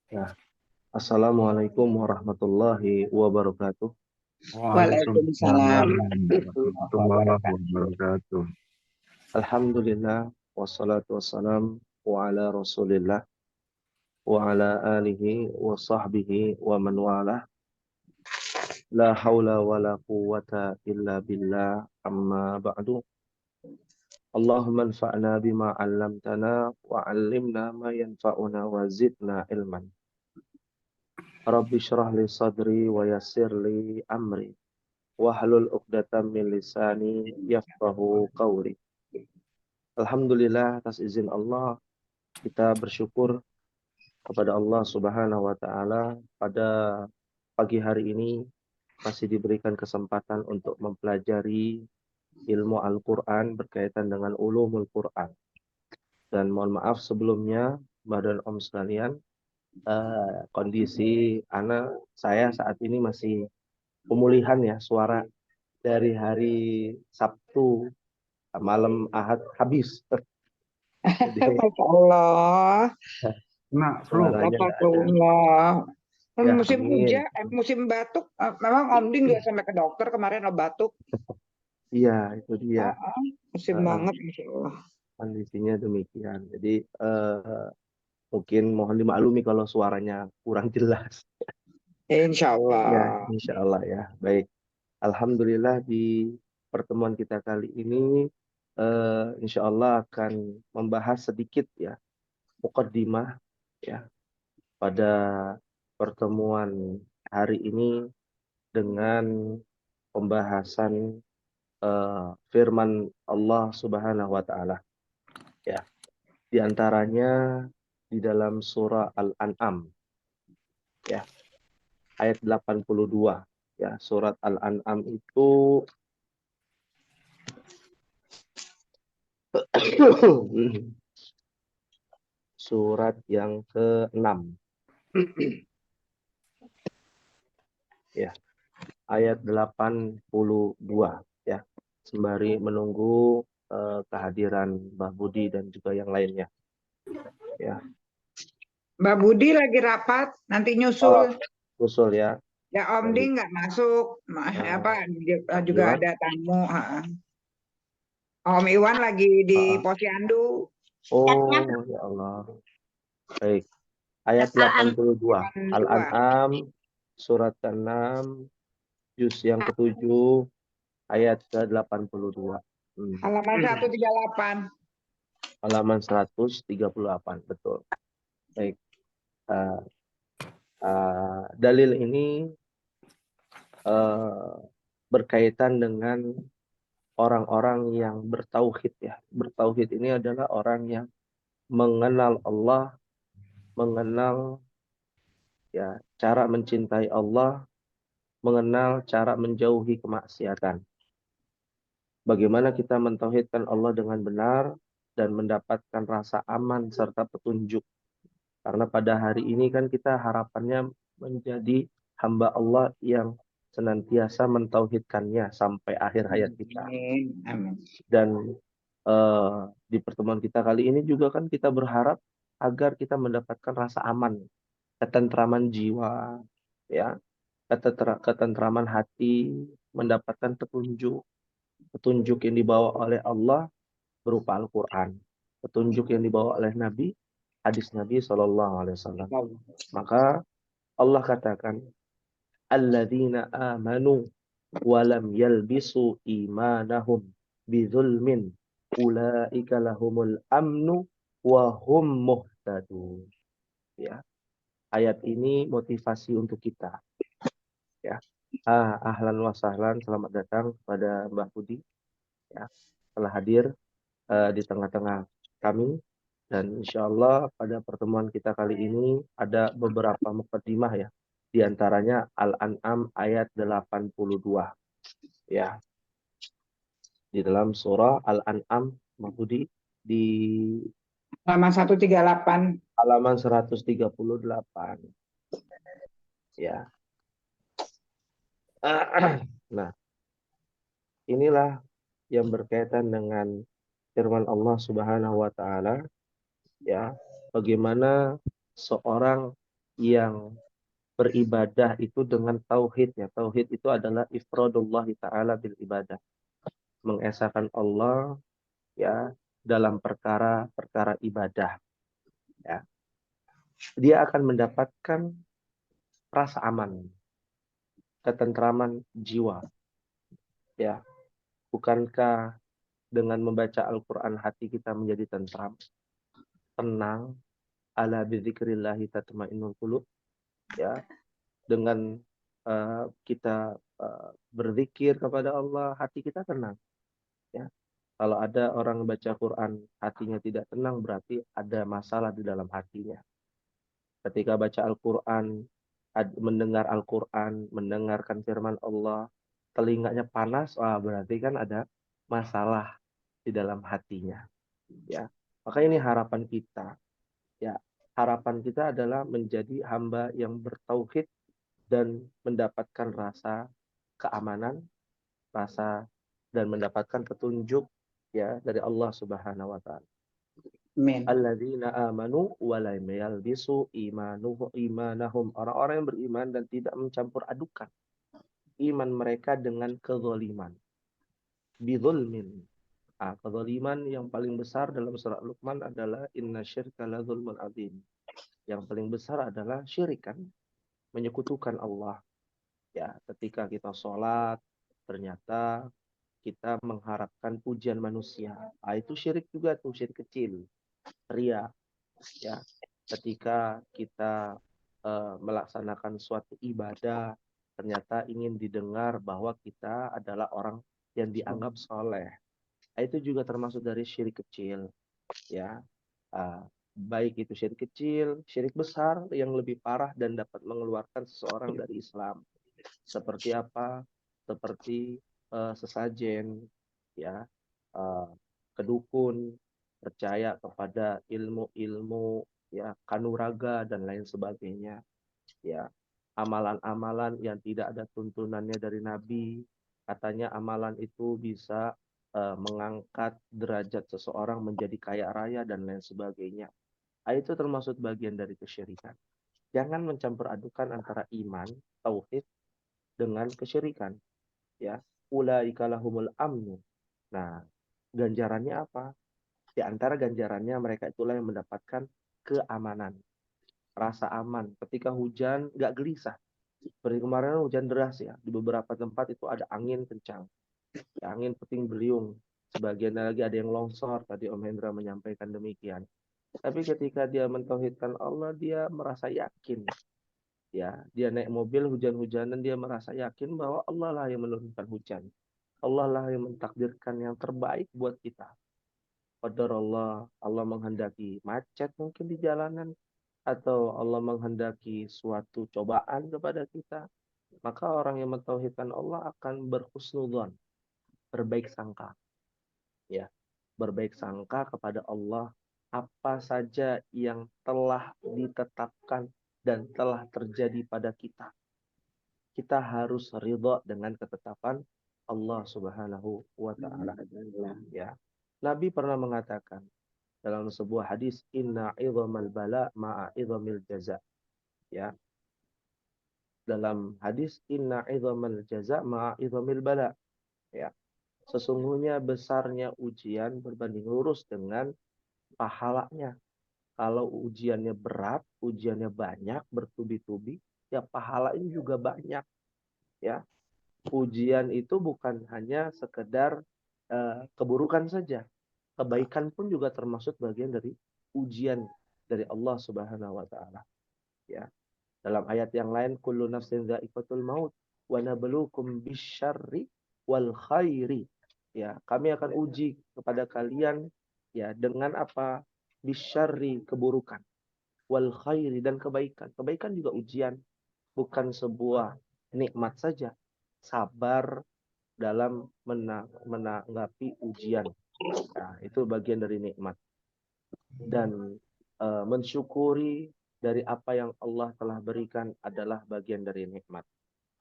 Ya, Assalamualaikum warahmatullahi wabarakatuh. Waalaikumsalam Waalaikumsalam warahmatullahi Warahmatullahi wabarakatuh. wabarakatuh. Alhamdulillah, wassalatu wassalam wa ala rasulillah wa ala alihi wa sahbihi wa man walah. La hawla wa la quwwata illa billah amma ba'du. Allahumma anfa'na bima 'allamtana wa 'allimna ma yanfa'una wa zidna ilman. Rabbi shrah li sadri wa yassir li amri. Wahlul 'uqdatam min lisani yafqahu qawli. Alhamdulillah atas izin Allah kita bersyukur kepada Allah Subhanahu wa taala pada pagi hari ini masih diberikan kesempatan untuk mempelajari ilmu Al-Qur'an berkaitan dengan ulumul Qur'an. Dan mohon maaf sebelumnya Mbak dan Om sekalian, kondisi saya saat ini masih pemulihan ya suara dari hari Sabtu malam Ahad habis. Jadi Masya Allah, Kena flu. suaranya nggak ada. Astagfirullah. Ya, Musim amin. hujan, musim batuk. Memang Om Din nggak sampai ke dokter kemarin lo batuk. Iya, itu dia. Musim Eh, banget, Masya Allah. kondisinya demikian. Jadi mungkin mohon dimaklumi kalau suaranya kurang jelas. Insya Ya, Allah. insya Allah ya. Baik. Alhamdulillah di pertemuan kita kali ini insya Allah akan membahas sedikit ya mukaddimah ya pada pertemuan hari ini dengan pembahasan firman Allah Subhanahu wa taala ya. Di antaranya di dalam surah Al-An'am ya, ayat 82 ya. Surat Al-An'am itu surat yang ke-6 ya, ayat 82 ya. Sembari menunggu kehadiran Mbah Budi dan juga yang lainnya ya. Mbak Budi lagi rapat, nanti Oh, nyusul. usul ya. Ya Om Baik. Din nggak masuk. Apa, Bang juga Iwan. ada tamu. Om Iwan lagi di Ah, Posyandu. oh, ya Allah. Baik. Ayat 82. Dua. Al-An'am surat ke-6 juz yang ke-7 ayat ke-82. Halaman 138. Halaman 138. Betul. Baik. Uh, dalil ini uh, berkaitan dengan orang-orang yang bertauhid ya. Bertauhid ini adalah orang yang mengenal Allah, mengenal ya cara mencintai Allah, mengenal cara menjauhi kemaksiatan. Bagaimana kita mentauhidkan Allah dengan benar dan mendapatkan rasa aman serta petunjuk. Karena pada hari ini kan kita harapannya menjadi hamba Allah yang senantiasa mentauhidkannya sampai akhir hayat kita. Amin. Amin. Dan di pertemuan kita kali ini juga kan kita berharap agar kita mendapatkan rasa aman, ketentraman jiwa, ya, ketentraman hati, mendapatkan petunjuk, petunjuk yang dibawa oleh Allah berupa Al-Quran, petunjuk yang dibawa oleh Nabi, hadis Nabi Shallallahu Alaihi Wasallam. Maka Allah katakan, alladzina amanu walam yalbisu imanahum bidzulmin ulaika lahumul amnu wa hum muhtadun. Ya, ayat ini motivasi untuk kita. Ya, ahlan wa sahlan, selamat datang kepada Mbah Budi. Ya, telah hadir di tengah-tengah kami. Dan insya Allah pada pertemuan kita kali ini ada beberapa mukaddimah ya. Di antaranya Al-An'am ayat 82. Ya, di dalam surah Al-An'am Mahfudi di Halaman 138. halaman 138. Ya. Nah, inilah yang berkaitan dengan firman Allah Subhanahu wa taala ya, bagaimana seorang yang beribadah itu dengan tauhid ya. Tauhid itu adalah ifradullah taala bil ibadah. Mengesahkan Allah ya dalam perkara-perkara ibadah ya. Dia akan mendapatkan rasa aman, ketentraman jiwa ya. Bukankah dengan membaca Al-Qur'an hati kita menjadi tentram, tenang, ala bidzikrillahi tatmainnul qulub ya. Dengan kita berzikir kepada Allah, hati kita tenang ya. Kalau ada orang baca Quran hatinya tidak tenang, berarti ada masalah di dalam hatinya. Ketika baca Al-Quran, mendengar Al-Quran, mendengarkan firman Allah, telinganya panas, wah berarti kan ada masalah di dalam hatinya. Ya, maka ini harapan kita. Ya, harapan kita adalah menjadi hamba yang bertauhid dan mendapatkan rasa keamanan, rasa dan mendapatkan petunjuk ya dari Allah Subhanahu wa taala. Amin. Alladzina amanu wa lam yalbisu imanahum, orang-orang yang beriman dan tidak mencampur adukan iman mereka dengan kezaliman. Bidzulmin. Kezaliman yang paling besar dalam surat Luqman adalah inna syirka la dzulmun adzim. Yang paling besar adalah syirik kan, menyekutukan Allah. Ya, ketika kita sholat ternyata kita mengharapkan pujian manusia. Itu syirik juga tuh, syirik kecil. Ria ya. Ketika kita melaksanakan suatu ibadah ternyata ingin didengar bahwa kita adalah orang yang dianggap soleh, itu juga termasuk dari syirik kecil ya. Baik itu syirik kecil, syirik besar yang lebih parah dan dapat mengeluarkan seseorang dari Islam. Seperti apa? Seperti sesajen ya, kedukun, percaya kepada ilmu-ilmu ya, kanuraga dan lain sebagainya ya. Amalan-amalan yang tidak ada tuntunannya dari Nabi, katanya amalan itu bisa mengangkat derajat seseorang menjadi kaya raya dan lain sebagainya. Itu termasuk bagian dari kesyirikan. Jangan mencampur adukan antara iman, tauhid dengan kesyirikan ya. Ulaika lahumul amnu. Nah, ganjarannya apa? Di antara ganjarannya mereka itulah yang mendapatkan keamanan, rasa aman. Ketika hujan nggak gelisah. Seperti kemarin hujan deras ya, di beberapa tempat itu ada angin kencang, ya, angin puting beliung. Sebagian lagi ada yang longsor. Tadi Om Hendra menyampaikan demikian. Tapi ketika dia mentauhidkan Allah, dia merasa yakin. Ya, dia naik mobil hujan-hujanan, dia merasa yakin bahwa Allah lah yang menurunkan hujan. Allah lah yang mentakdirkan yang terbaik buat kita. Qadar Allah menghendaki macet mungkin di jalanan, atau Allah menghendaki suatu cobaan kepada kita, maka orang yang mentauhidkan Allah akan berhusnudzon, berbaik sangka, ya, berbaik sangka kepada Allah. Apa saja yang telah ditetapkan dan telah terjadi pada kita, kita harus ridha dengan ketetapan Allah Subhanahu wa taala. Ya. Nabi pernah mengatakan dalam sebuah hadis, inna idzamal bala ma'a idzamil jaza. Ya. Dalam hadis inna idzamal jaza ma'a idzamil bala. Ya. Sesungguhnya besarnya ujian berbanding lurus dengan pahalanya. Kalau ujiannya berat, ujiannya banyak, bertubi-tubi, ya pahalanya juga banyak. Ya, ujian itu bukan hanya sekedar keburukan saja. Kebaikan pun juga termasuk bagian dari ujian dari Allah Subhanahu wa taala. Ya. Dalam ayat yang lain, kullu nafsin dha'iqatul maut wa nabluukum bisyarri wal khairi. Ya, kami akan uji kepada kalian ya dengan apa? Bisyarri, keburukan, wal khairi, dan kebaikan. Kebaikan juga ujian, bukan sebuah nikmat saja. Sabar dalam menanggapi ujian. Nah, itu bagian dari nikmat. Dan mensyukuri dari apa yang Allah telah berikan adalah bagian dari nikmat.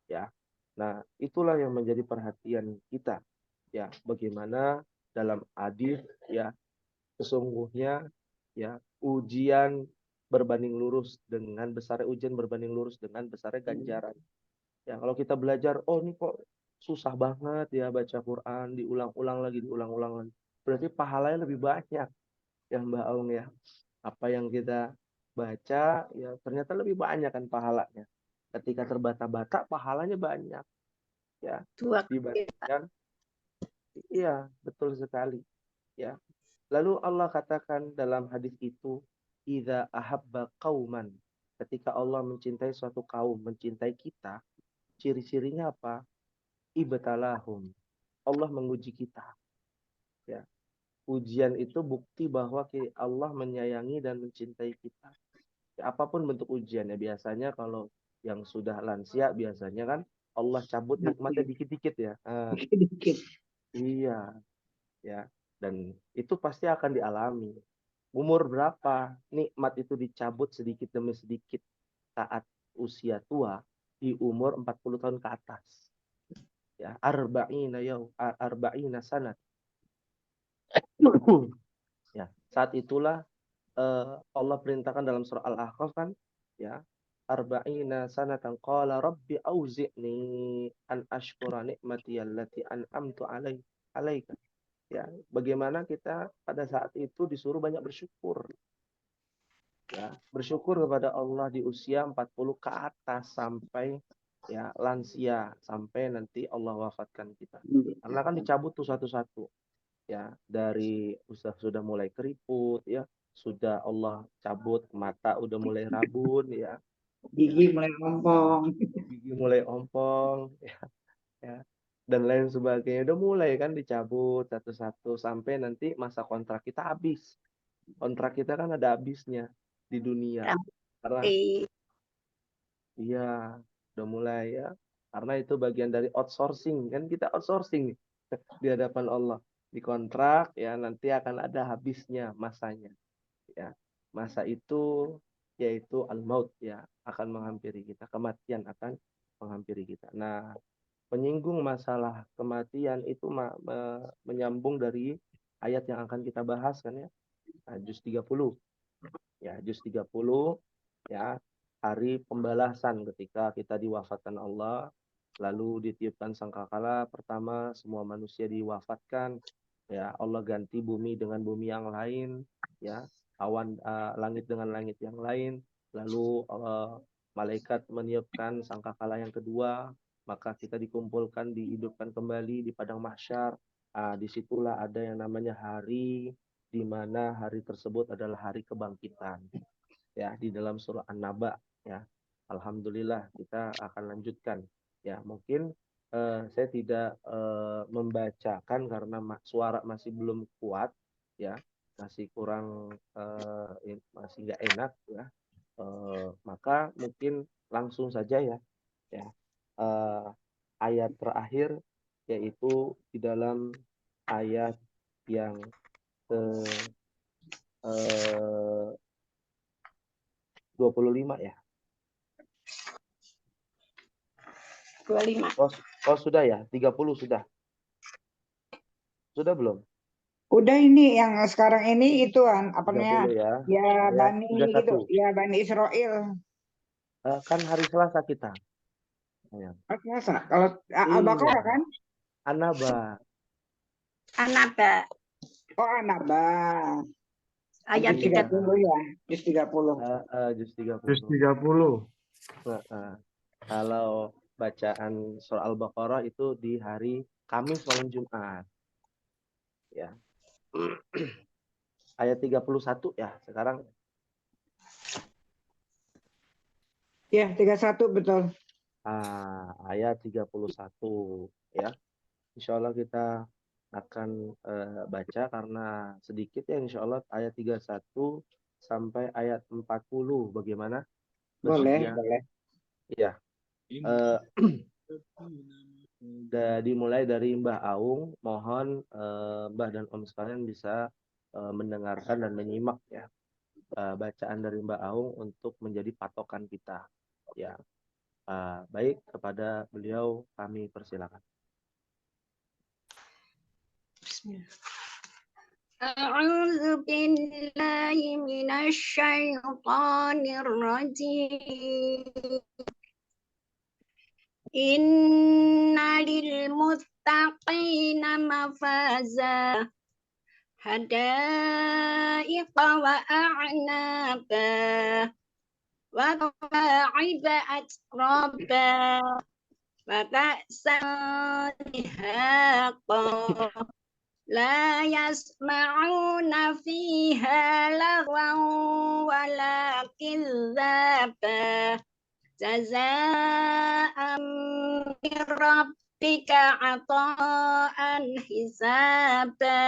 Ya. Nah, itulah yang menjadi perhatian kita. Ya, bagaimana dalam hadis ya, sesungguhnya ya ujian berbanding lurus dengan besarnya ujian, berbanding lurus dengan besarnya ganjaran. Ya, kalau kita belajar, oh ini kok susah banget ya baca Quran, diulang-ulang lagi, diulang-ulang lagi. Berarti pahalanya lebih banyak ya Mbak Aung ya. Apa yang kita baca ya ternyata lebih banyak kan pahalanya. Ketika terbata-bata pahalanya banyak ya Dua kali. dibandingkan. Iya, betul sekali ya. Lalu Allah katakan dalam hadis itu, idza ahabba qauman, ketika Allah mencintai suatu kaum, mencintai kita, ciri-cirinya apa? Ibtalahum. Allah menguji kita. Ya. Ujian itu bukti bahwa Allah menyayangi dan mencintai kita. Ya, apapun bentuk ujian ya, biasanya kalau yang sudah lansia biasanya kan Allah cabut nikmatnya dikit-dikit ya. Dikit-dikit. Iya, ya. Dan itu pasti akan dialami. Umur berapa nikmat itu dicabut sedikit demi sedikit saat usia tua di umur 40 tahun ke atas. Ya, arba'ina sanat. Ya, saat itulah Allah perintahkan dalam surah Al-Ahqaf kan, ya, arba'ina sanatan qala rabbi auzi'ni an ashkura ni'mati allati an'amtu alaika. Ya, bagaimana kita pada saat itu disuruh banyak bersyukur. Ya, bersyukur kepada Allah di usia 40 ke atas sampai ya lansia, sampai nanti Allah wafatkan kita. Karena kan dicabut tuh satu-satu. Ya, dari sudah mulai keriput ya, sudah Allah cabut, mata udah mulai rabun ya, Gigi mulai ompong. gigi mulai ompong ya, dan lain sebagainya udah mulai kan dicabut satu-satu sampai nanti masa kontrak kita habis. Kontrak kita kan ada habisnya di dunia. Karena iya, udah mulai ya. Karena itu bagian dari outsourcing kan, kita outsourcing nih di hadapan Allah. Di kontrak ya nanti akan ada habisnya masanya. Ya, masa itu yaitu al-maut ya, akan menghampiri kita, kematian akan menghampiri kita. Nah, menyinggung masalah kematian itu menyambung dari ayat yang akan kita bahas kan ya. Nah, juz 30. Ya, juz 30 ya, hari pembalasan ketika kita diwafatkan Allah, lalu ditiupkan sangkakala pertama semua manusia diwafatkan. Ya, Allah ganti bumi dengan bumi yang lain, ya, awan langit dengan langit yang lain, lalu malaikat meniupkan sangkakala yang kedua, maka kita dikumpulkan, dihidupkan kembali di padang mahsyar. Disitulah ada yang namanya hari, di mana hari tersebut adalah hari kebangkitan. Ya, di dalam surah An-Naba ya. Alhamdulillah kita akan lanjutkan. Ya, mungkin saya tidak membacakan karena suara masih belum kuat ya, masih kurang masih nggak enak ya. Maka mungkin langsung saja ya. Ya. Ayat terakhir yaitu di dalam ayat yang ke 25 ya. 25. Oh sudah ya, 30 sudah. Sudah belum? Udah ini yang sekarang ini ituan apa 30 namanya? ya. Ya Ayat Bani itu, 31. ya Bani Israel. Kan hari Selasa kita. Ya. Masa kalau Iya, Al-Baqarah kan? An-Naba. An-Naba Oh Anaba. ayat Juz Iya, 3. 30 ya. Juz 30. juz 30. Juz 30. Kalau bacaan surah Al-Baqarah itu di hari Kamis malam Jumat. Ya. Ayat 31 ya sekarang. Ya 31 betul. Ayat 31 ya. Insya Allah kita akan baca karena sedikit ya, insya Allah ayat 31 sampai ayat 40. Bagaimana? Boleh, Bersedia? boleh. Iya. Dimulai dari Mbah Aung, mohon Mbah dan Om sekalian bisa mendengarkan dan menyimak ya bacaan dari Mbah Aung untuk menjadi patokan kita. Ya, baik, kepada beliau kami persilakan. Bismillah. أعوذ بالله من الشيطان الرجيم إن للمتقين مفازا حدائق وأعنابا وكواعب أترابا وكأسا دهاقا لا يسمعون فيها لغوا ولا كذابا جزاء من ربك عطاء حسابا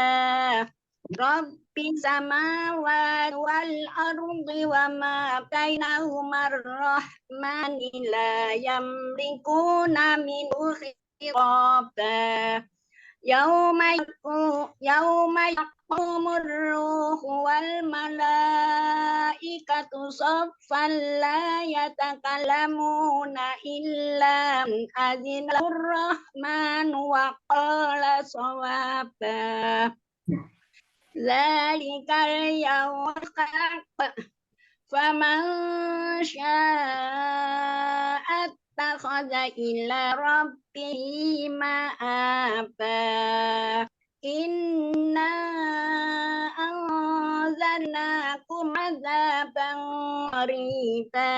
رب السماوات والأرض وما بينهما الرحمن لا يملكون منه خطابا يوم يقوم الروح والملائكة صفا لا يتكلمون إلا من أذن له الرحمن وقال صوابا ذلك اليوم الحق فمن شاء اتخذ إلى ربه مآبا إنا أنذرناكم عذابا قريبا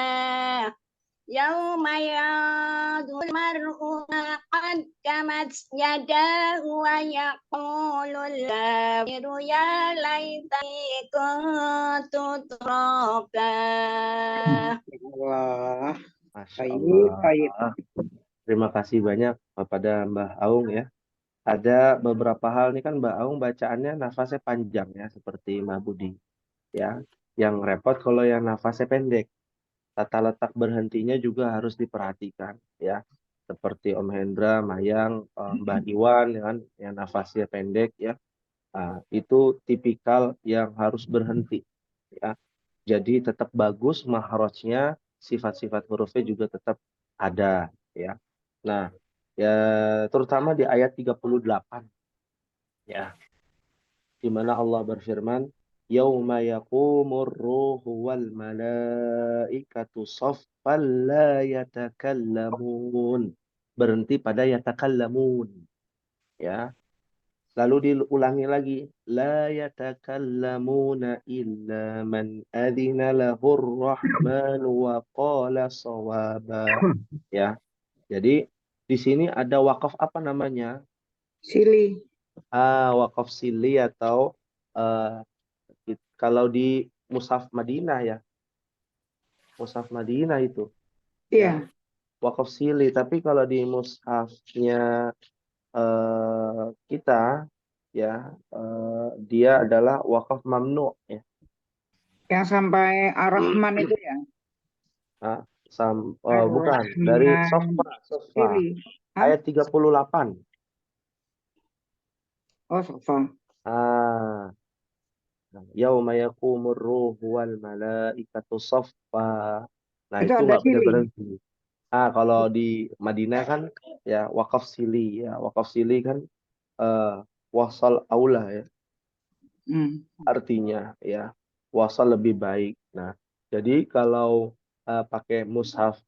يوم يعد المرء ما قدمت يداه ويقول الكافر يا ليتني كنت ترابا. Allah. Masya Baik, baik. Allah. Terima kasih banyak kepada Mbah Aung ya. Ada beberapa hal nih kan Mbak Aung bacaannya nafasnya panjang ya seperti Mbak Budi ya. Yang repot kalau yang nafasnya pendek. Tata letak berhentinya juga harus diperhatikan ya. Seperti Om Hendra, Mayang, Mbak Iwan ya kan yang nafasnya pendek ya. Itu tipikal yang harus berhenti ya. Jadi tetap bagus mahrajnya, sifat-sifat hurufnya juga tetap ada ya. Nah, ya terutama di ayat 38 ya, di mana Allah berfirman, "Yauma yaqumur ruhu wal malaikatu saffan la yatakallamun." Berhenti pada yatakallamun ya. Lalu diulangi lagi, la yatakallamuna illa man adzina lahur rahman wa qala shawaba. Ya. Jadi di sini ada wakaf apa namanya? Silih. Wakaf sili atau kalau di Mushaf Madinah ya. Mushaf Madinah itu. Iya. Wakaf sili, tapi kalau di mushafnya kita ya dia adalah wakaf mamnu ya. Yang sampai Ar-Rahman itu ya. Bukan dari Ar-Rahman. Sofa Silih. Hah? ayat 38. Oh, Sofa. Yauma yaqumur ruhu wal malaikatu saffa. Nah, Itu itu ada nggak boleh silih. berhenti. Kalau di Madinah kan ya wakaf sili ya. Wakaf sili kan wasal aula ya. Artinya ya wasal lebih baik. Nah, jadi kalau pakai mushaf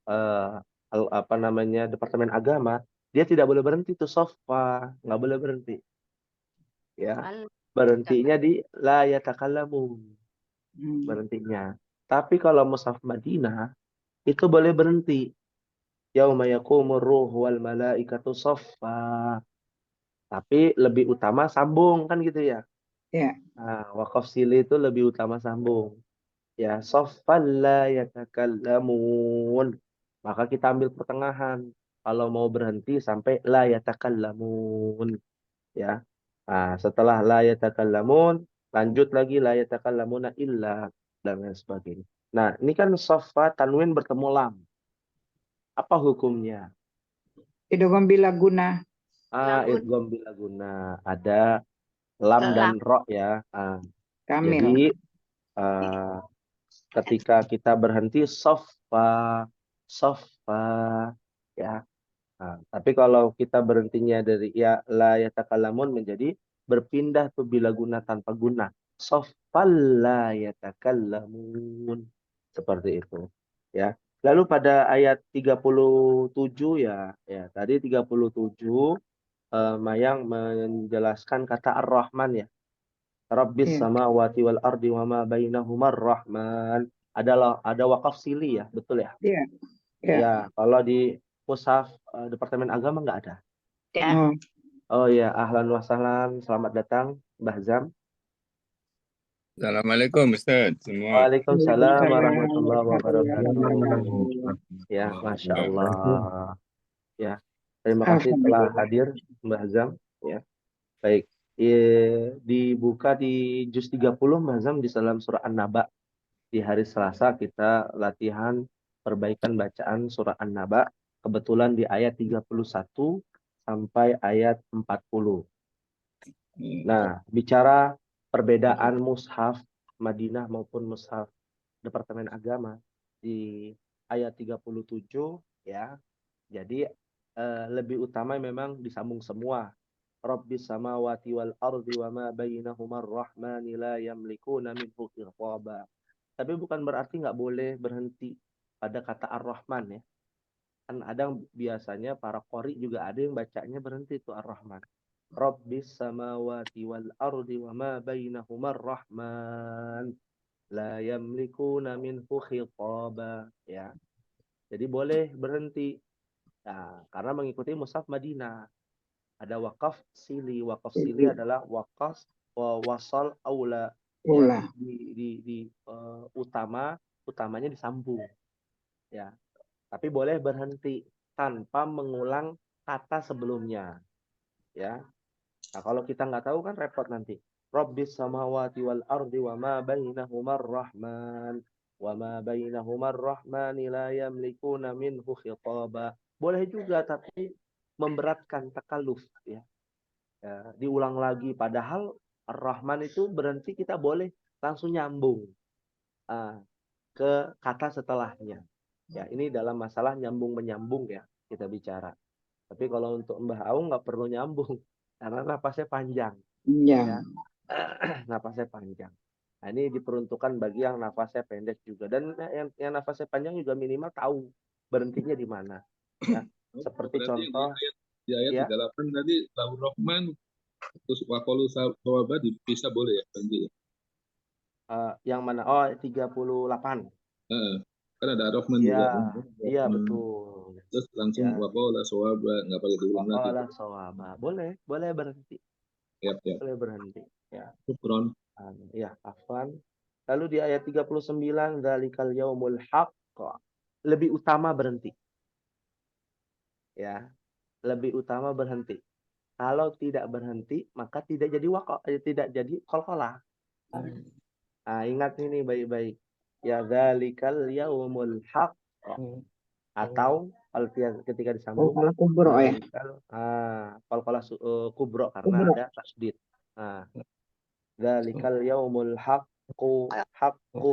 apa namanya Departemen Agama, dia tidak boleh berhenti tuh sofa, nggak boleh berhenti. Ya, berhentinya di la yatakallamun. Berhentinya. Tapi kalau mushaf Madinah itu boleh berhenti. Yauma yaqumur ruhu wal malaikatu saffa. Tapi lebih utama sambung kan gitu ya. Ya. Wakaf sili itu lebih utama sambung. Ya, saffan la yatakallamun. Maka kita ambil pertengahan. Kalau mau berhenti sampai la yatakallamun. Ya. Setelah la yatakallamun, lanjut lagi la yatakallamuna illa dan lain sebagainya. Nah, ini kan saffa tanwin bertemu lam. Apa hukumnya? Idgham bila guna. Idgham bila guna. Ada lam dan ro ya. Kamil. Jadi ketika kita berhenti saffa ya. Tapi kalau kita berhentinya dari ya la yatakallamun menjadi berpindah tuh bila guna tanpa guna. Saffal la yatakallamun. Seperti itu. Ya. Lalu pada ayat 37 ya, tadi 37 Mayang menjelaskan kata Ar-Rahman ya. Rabbis Iya. samawati wal ardi wa ma bainahumar rahman. Ada wakaf sili ya, betul ya? Iya. Iya. Ya, kalau di Mushaf Departemen Agama nggak ada. Ya. Oh, Oh ya, ahlan wa sahlan, selamat datang Mbah Zam. Assalamualaikum Ustaz semua. Waalaikumsalam Waalaikumsalam warahmatullahi warahmatullahi wabarakatuh. wabarakatuh. Ya, Masya Allah. Ya, terima kasih telah Alhamdulillah. hadir Mbah Zam. Ya, baik. Dibuka di juz 30 Mbah Zam di dalam surah An-Naba. Di hari Selasa kita latihan perbaikan bacaan surah An-Naba. Kebetulan di ayat 31 sampai ayat 40. Nah, bicara perbedaan mushaf Madinah maupun mushaf Departemen Agama di ayat 37 ya. Jadi lebih utama memang disambung semua. Rabbis samawati wal ardi wa ma bainahumar rahmani la yamlikuna minhu khitaba. Tapi bukan berarti nggak boleh berhenti pada kata Ar-Rahman ya. Kan ada biasanya para qori juga ada yang bacanya berhenti itu Ar-Rahman. Rabbis samawati wal ardi wa ma bainahumar rahman la yamlikuna minhu khitaba ya. Jadi boleh berhenti. Nah, karena mengikuti mushaf Madinah. Ada wakaf sili. Wakaf sili adalah wakaf wasal aula ya, Ulah. utamanya disambung ya. Tapi boleh berhenti tanpa mengulang kata sebelumnya ya. Nah, kalau kita nggak tahu kan repot nanti. Rabbis samawati wal ardi wa ma bainahumar rahman wa ma bainahumar rahmani la yamlikuna minhu khitaba. Boleh juga tapi memberatkan takaluf ya. Diulang lagi padahal Ar-Rahman itu berhenti kita boleh langsung nyambung ke kata setelahnya. Ya, ini dalam masalah nyambung menyambung ya kita bicara. Tapi kalau untuk Mbah Aung nggak perlu nyambung karena napasnya panjang. Iya. Ya. Napasnya panjang. Nah, ini diperuntukkan bagi yang nafasnya pendek juga. Dan yang nafasnya panjang juga minimal tahu berhentinya di mana. Ya. Seperti contoh. Di ayat Ya. 38 tadi Lahu Rahman terus waqalu sawaba bisa boleh ya berhenti ya. Yang mana? Oh, 38. Kan ada Rahman Iya, juga. iya betul. Terus langsung Ya. waqala sawaba nggak pakai diulang lagi. Waqala sawaba. Boleh berhenti. Yap. Boleh berhenti. Ya. Syukron. Ya, afwan. Lalu di ayat 39 dzalikal yaumul haqq. Lebih utama berhenti. Ya. Lebih utama berhenti. Kalau tidak berhenti, maka tidak jadi tidak jadi qalqalah. Nah, ingat ini baik-baik. Ya dzalikal yaumul haqq. Atau kalau ketika disambung Kalau kubro ya. qalqalah kubro karena Kubro. ada tasdid. Dzalikal yaumul haqqu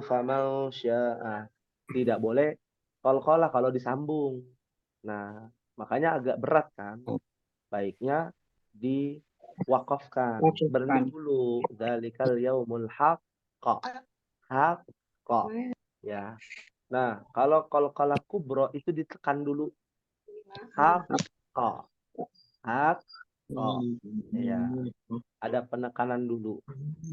faman syaa. Tidak boleh qalqalah kalau disambung. Nah, makanya agak berat kan. Baiknya diwakafkan. Berhenti dulu. Dzalikal yaumul haqq. Ya. Nah, kalau qalqalah kubro itu ditekan dulu. Haqqa. Ya. Ada penekanan dulu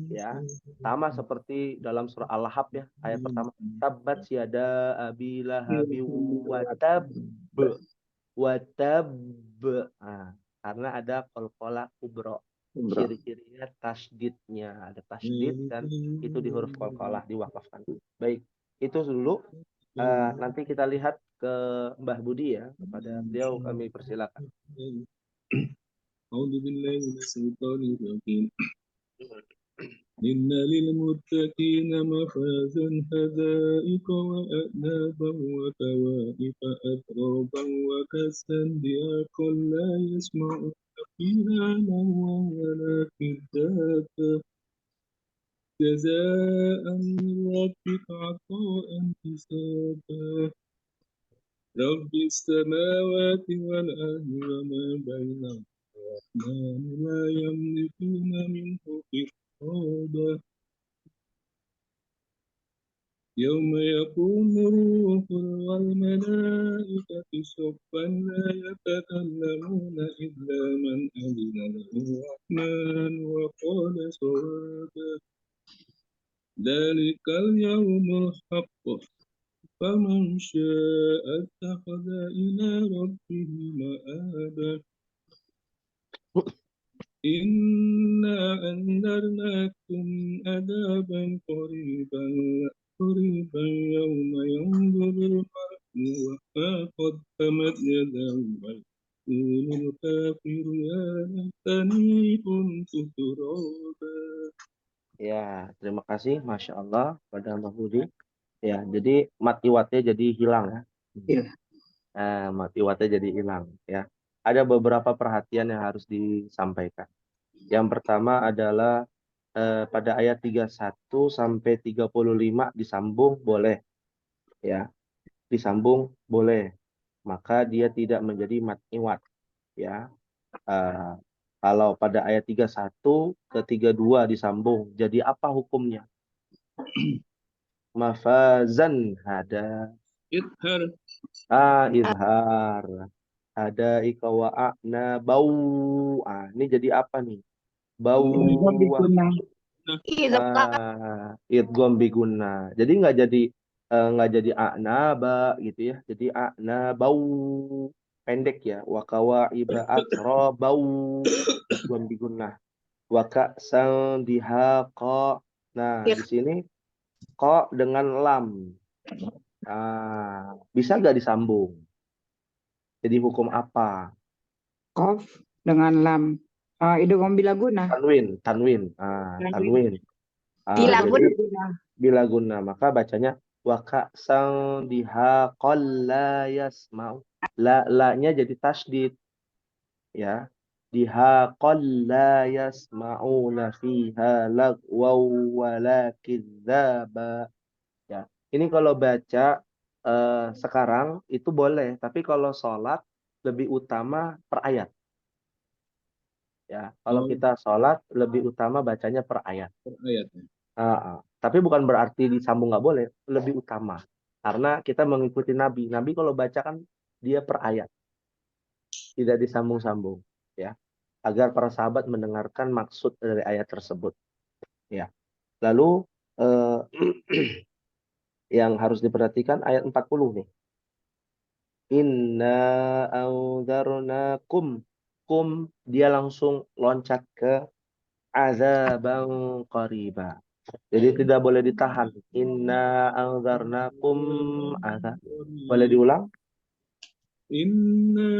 ya. Sama seperti dalam surah Al-Lahab ya, ayat pertama. Tabbat yada abi lahabi wa tab. Nah, karena ada qalqalah kubro. Ciri-cirinya tasdidnya, ada tasdid dan itu di huruf qalqalah diwakafkan. Baik, itu dulu. Nanti kita lihat ke Mbah Budi ya, kepada beliau kami persilakan. A'udzu billahi minasyaitonir rajim. Inna lil muttaqina mafazan hadaiqa wa a'naban wa kawaiba atraban wa kasan diaqal la yasma'una fiha lahwan wa la kiddata jazaan min rabbika 'ata'an hisaba Rabbis samawati wal ardi wa ma bainahuma الرحمن لا يملكون منه خطابا يوم يقوم الروح والملائكة صفا لا يتكلمون إلا من أذن له الرحمن وقال صوابا ذلك اليوم الحق فمن شاء اتخذ إلى ربه مآبا إنا أنذرناكم عذابا قريبا يوم ينظر المرء وما قدمت يداه ويقول الكافر يا ليتني كنت ترابا. Ya, terima kasih, Masya Allah, pada Mbak Budi. Ya, jadi mati watnya jadi hilang ya. Iya. Mati watnya jadi hilang ya. Ada beberapa perhatian yang harus disampaikan. Yang pertama adalah pada ayat 31 sampai 35 disambung boleh ya. Disambung boleh. Maka dia tidak menjadi mati wat ya. Kalau pada ayat 31 ke 32 disambung, jadi apa hukumnya? Mafazan hada. Idhar Izhar. Ada ikawa'na bau. Ini jadi apa nih? Bau. Idgham biguna. Jadi nggak jadi a'naba gitu ya. Jadi a'nabau pendek ya. Wakawa iba atsra bau. Idgham biguna. Waka sang dihaqa. Nah, di sini ko dengan lam. Bisa nggak disambung? Jadi hukum apa? Qaf dengan lam. Idgham bilaguna. Tanwin. Tanwin. Bila Jadi bila guna, maka bacanya waka sang dihaqal la yasma'u. La-nya jadi tasdid. Ya. Dihaqal la yasma'una fiha lagwaw wala kidzaba. Ya. Ini kalau baca sekarang itu boleh, tapi kalau sholat lebih utama per ayat. Ya, kalau kita sholat lebih utama bacanya per ayat. Tapi bukan berarti disambung nggak boleh, lebih utama. Karena kita mengikuti Nabi. Nabi kalau baca kan dia per ayat, tidak disambung-sambung, ya, agar para sahabat mendengarkan maksud dari ayat tersebut. Ya. Lalu yang harus diperhatikan ayat 40 nih. Inna anzarnakum. Kum dia langsung loncat ke azaban qariba. Jadi tidak boleh ditahan. Inna anzarnakum azab. Boleh diulang? Inna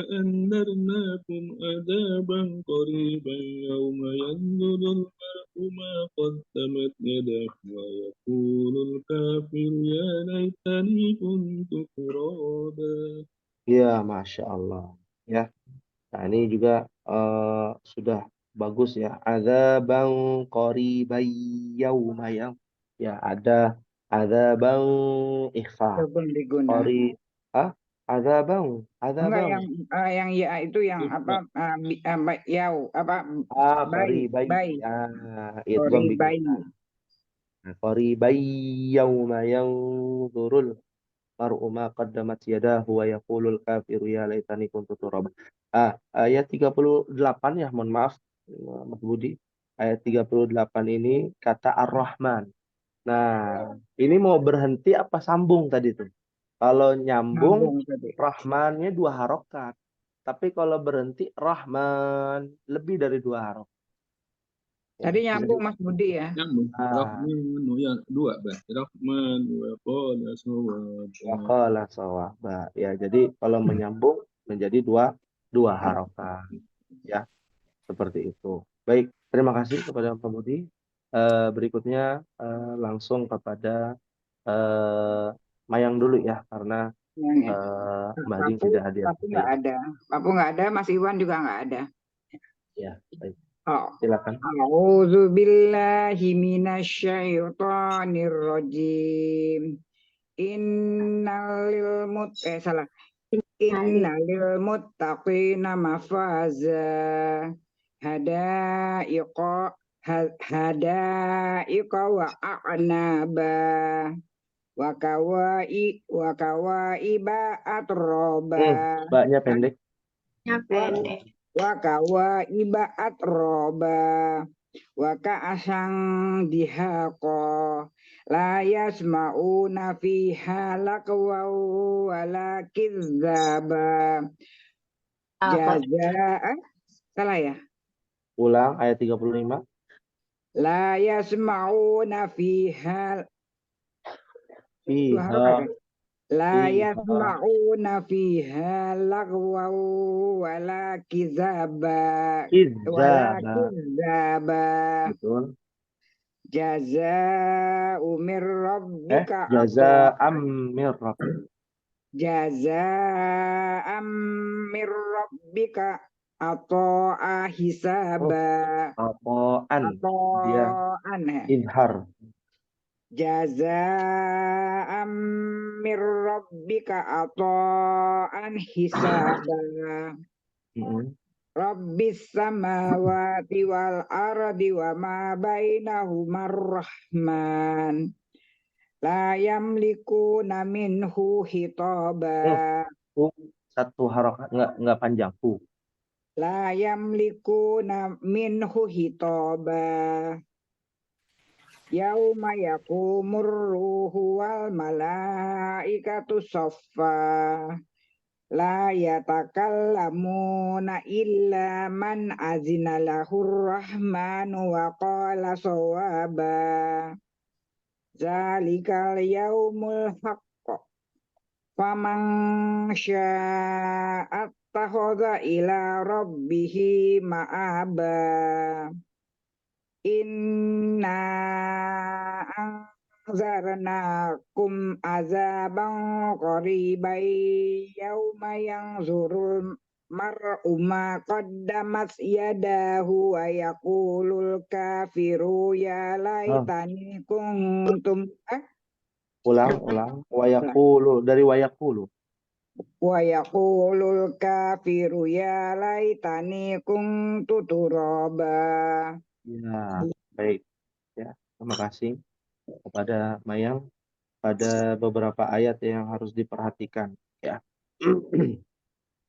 anzarnakum adaban qariban yawma yanzurul mar'u ma qaddamat yadahu wa yaqulul kafir ya laitani kuntu turaba. Ya, Masya Allah. Ya. Nah, ini juga sudah bagus ya. Azaban qariban yawma yang. Ya, ada azaban ikhfa. Idgham bilaguna. Azaban. Enggak, yang ya itu yang apa yau apa Qariban. bayi. Ya, idgham bayi. qariban yawma yanzurul mar'u ma qaddamat yadahu wa yaqulul kafiru ya laitani kuntu turaba. Ayat 38 ya, mohon maaf Mas Budi. Ayat 38 ini kata Ar-Rahman. Nah, ini mau berhenti apa sambung tadi tuh? Kalau nyambung Rahmannya 2 harokat. Tapi kalau berhenti Rahman lebih dari 2 harokat. Tadi nyambung Mas Budi ya. Nyambung. Rahman ya 2 berarti Rahman wa qala sawaba. Waqala sawaba. Ya, jadi kalau menyambung menjadi dua harokat. Ya, seperti itu. Baik, terima kasih kepada Pak Budi. Berikutnya langsung kepada Mayang dulu ya, karena Mbak Ding tidak hadir. Papu nggak ada. Papu nggak ada, Mas Iwan juga nggak ada. Ya, baik. Oh. Silakan. A'udzubillahi minasyaitonir rajim. Salah. Inna lil muttaqina mafaza hadaiqa hadaiqa wa a'naba wa kawaiba atroba Mbaknya pendek. pendek. wa kawaiba atroba wa ka'asang dihaqa la yasma'una fiha laqwa wala kizzaba jazaa salah ya. Ulang ayat 35. La yasma'una fiha dua Fiha. harakat ya? La Fiha. yasma'una fiha lagwa wala kizaba wala Kizzaba. kizaba Betul. jaza'u mir rabbika Jaza'am mir rabbik. jaza'am mir rabbika ata'a hisaba Apaan? Dia ata'an ya. izhar. Jaza'am mir rabbika ata'an hisaba Rabbis samawati wal ardi wa ma bainahuma rahman la yamlikuna minhu hitaba Satu harokat nggak panjang. la yamlikuna minhu hitaba yauma yakumur ruhu wal malaikatu saffa la yatakallamuna illa man azina lahur rahmanu wa qala sawaba zalikal yaumul haqq faman syaa'a attakhadha ila rabbihi ma'aba inna anzarnakum azaban qariban yauma yanzurul mar'u ma qaddamat yadahu wa yaqulul kafiru ya laitani kuntum Ulang. Wayaqulu dari wayaqulu. wa yaqulul kafiru ya laitani kuntu turaba. Ya, baik. Ya, terima kasih kepada Mayang. Pada beberapa ayat yang harus diperhatikan. Ya.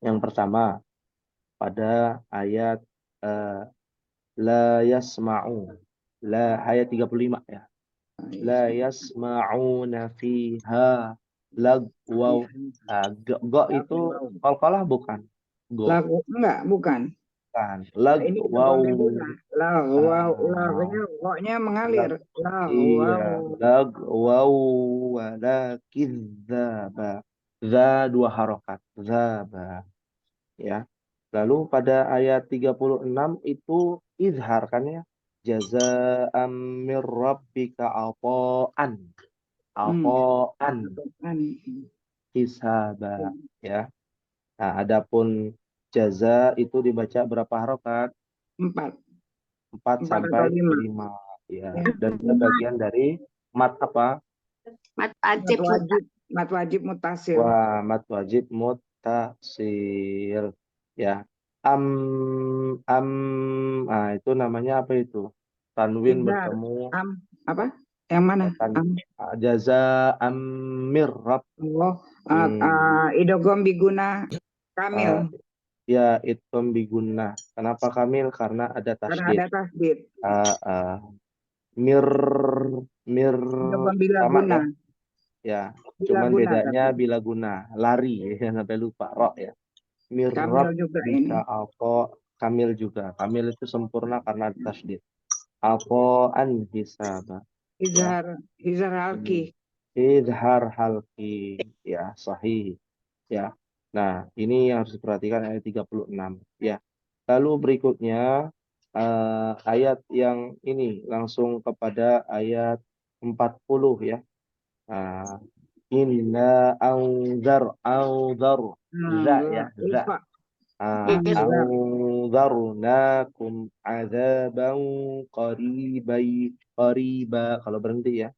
Yang pertama, pada ayat la yasma'u. Ayat 35 ya. La yasma'una fiha lagwaw. Go itu qalqalah bukan? Go. Lagu enggak, bukan. Bukan. Ini Lagwaw. lagwanya koknya mengalir. Iya, lagwaw wala kizzaba. Za dua harokat. Zaba. Ya. Lalu pada ayat 36 itu izhar kan ya. Jaza'am mir rabbika ata'an. Hisaba. Ya. Nah, adapun jaza itu dibaca berapa harokat? 4 sampai 5. Ya. Dan itu bagian dari mat apa? Mat wajib mutasil. Wah, mat wajib mutasil. Ya. Itu namanya apa itu? Tanwin bertemu. Apa? Yang mana? Jaza mir rabb. Idgham biguna kamil. Ya, itu biguna. Kenapa kamil? Karena ada tasydid. Mir sama ya. Ya, cuman bedanya bila guna, lari ya, sampai lupa roh ya. Mirrab bisa apa kamil juga. Kamil itu sempurna karena tasydid. Apaan hisaba. Izhar halki. Izhar halki. Ya, sahih. Ya. Nah, ini yang harus diperhatikan ayat 36 ya. Lalu berikutnya ayat yang ini langsung kepada ayat 40 ya. Inna za ya za. Anzarnakum azaban qariba kalau berhenti ya.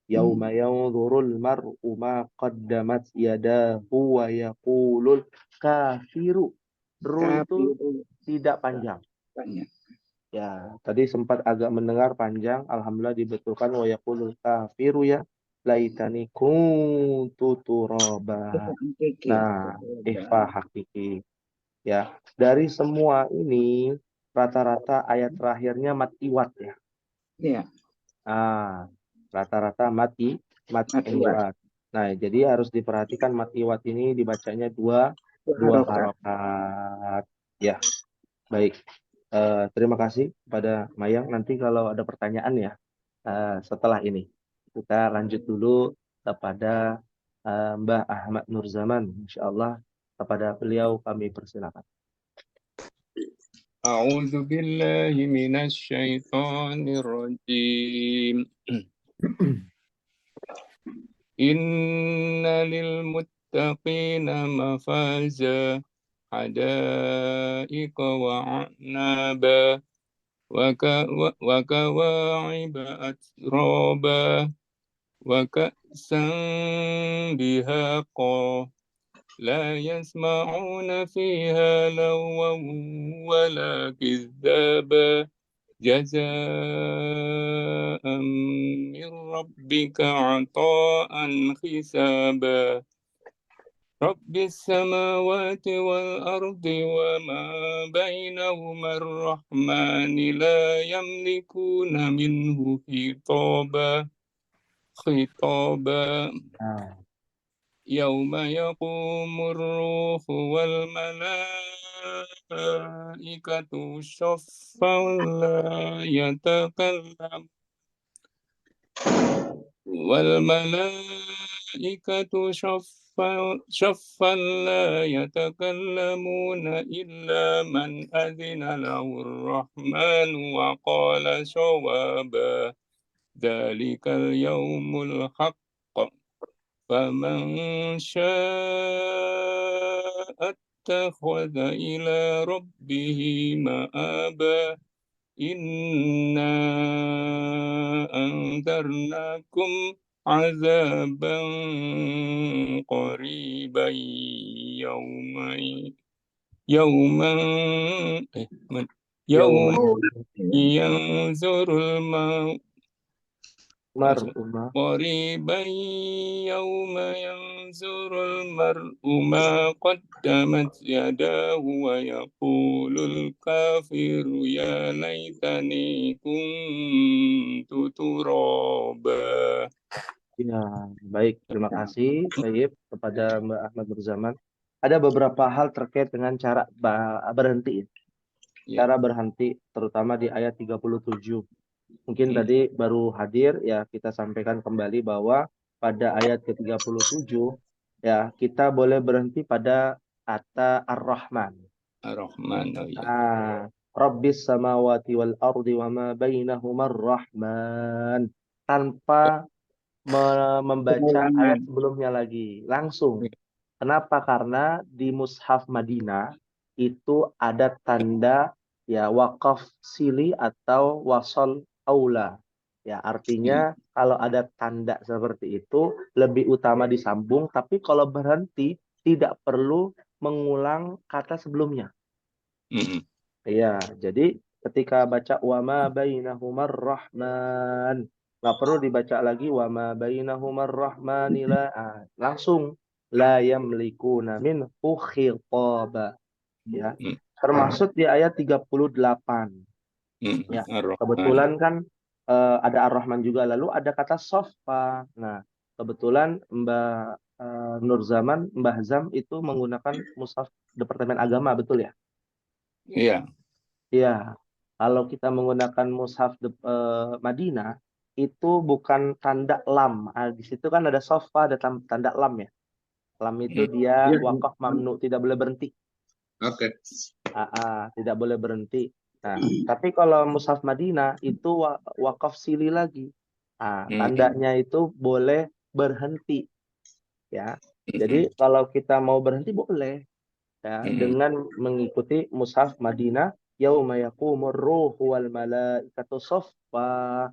Yauma yanzurul mar'u ma qaddamat yadahu wa yaqulul kafiru. Ru itu Kafiru. tidak panjang. Banyak. Ya, tadi sempat agak mendengar panjang. Alhamdulillah dibetulkan wa yaqulul kafiru ya. Laitani kuntu turaba. Kiki. Nah, ikhfa hakiki. Ya, dari semua ini rata-rata ayat terakhirnya mat iwat ya. Ya. Ah, rata-rata mati Mat iwat. iwat. Nah, jadi harus diperhatikan mat iwat ini dibacanya dua Harokat. harokat. Ya, baik. Terima kasih kepada Mayang. Nanti kalau ada pertanyaan ya setelah ini kita lanjut dulu kepada Mbah Ahmad Nurzaman. Insya Allah kepada beliau kami persilakan. أعوذ بالله من الشيطان الرجيم إن للمتقين مفازا حدائق وعنابا وكواعب أترابا وكأسا دهاقا لا يسمعون فيها لغوا ولا كذابا جزاء من ربك عطاء حسابا رب السماوات والأرض وما بينهما الرحمن لا يملكون منه خطابا يوم يقوم الروح والملائكة صفا لا يتكلم صفا لا يتكلمون إلا من أذن له الرحمن وقال صوابا ذلك اليوم الحق فمن شاء اتخذ إلى ربه مآبا إنا أنذرناكم عذابا قريبا يوم ينظر قريبا يوم ينظر المرء ما قدمت يداه ويقول الكافر يا ليتني كنت ترابا. Ya, baik. Terima kasih, Tayyib, kepada Mbak Ahmad Nurzaman. Ada beberapa hal terkait dengan cara berhenti. Cara berhenti, terutama di ayat 37. Mungkin tadi baru hadir, ya kita sampaikan kembali bahwa pada ayat ke-37, ya kita boleh berhenti pada kata Ar-Rahman. Ar-Rahman, oh ya. Rabbis samawati wal ardi wa ma bainahuma Ar-Rahman. Tanpa membaca ayat sebelumnya lagi. Langsung. Kenapa? Karena di Mushaf Madinah itu ada tanda ya wakaf sili atau wasol aula. Ya, artinya kalau ada tanda seperti itu lebih utama disambung, tapi kalau berhenti tidak perlu mengulang kata sebelumnya. Ya, jadi ketika baca wama bainahumar rahman, nggak perlu dibaca lagi wama bainahumar rahmanila, langsung la yamlikuna minhu khitaba. Ya, termasuk di ayat 38. Ya, kebetulan kan ada Ar-Rahman juga, lalu ada kata sofa. Nah, kebetulan Mbak Nurzaman, Mbah Zam itu menggunakan mushaf Departemen Agama, betul ya? Iya. Iya. Kalau kita menggunakan mushaf Madinah itu bukan tanda lam. Di situ kan ada sofa, ada tanda lam ya. Lam itu dia wakaf mamnu, tidak boleh berhenti. Oke. Tidak boleh berhenti. Nah, tapi kalau mushaf Madinah itu wakaf sili lagi. Tandanya itu boleh berhenti. Ya. Jadi kalau kita mau berhenti boleh ya, dengan mengikuti mushaf Madinah yauma yaqumur ruhu wal malaikatu shaffa.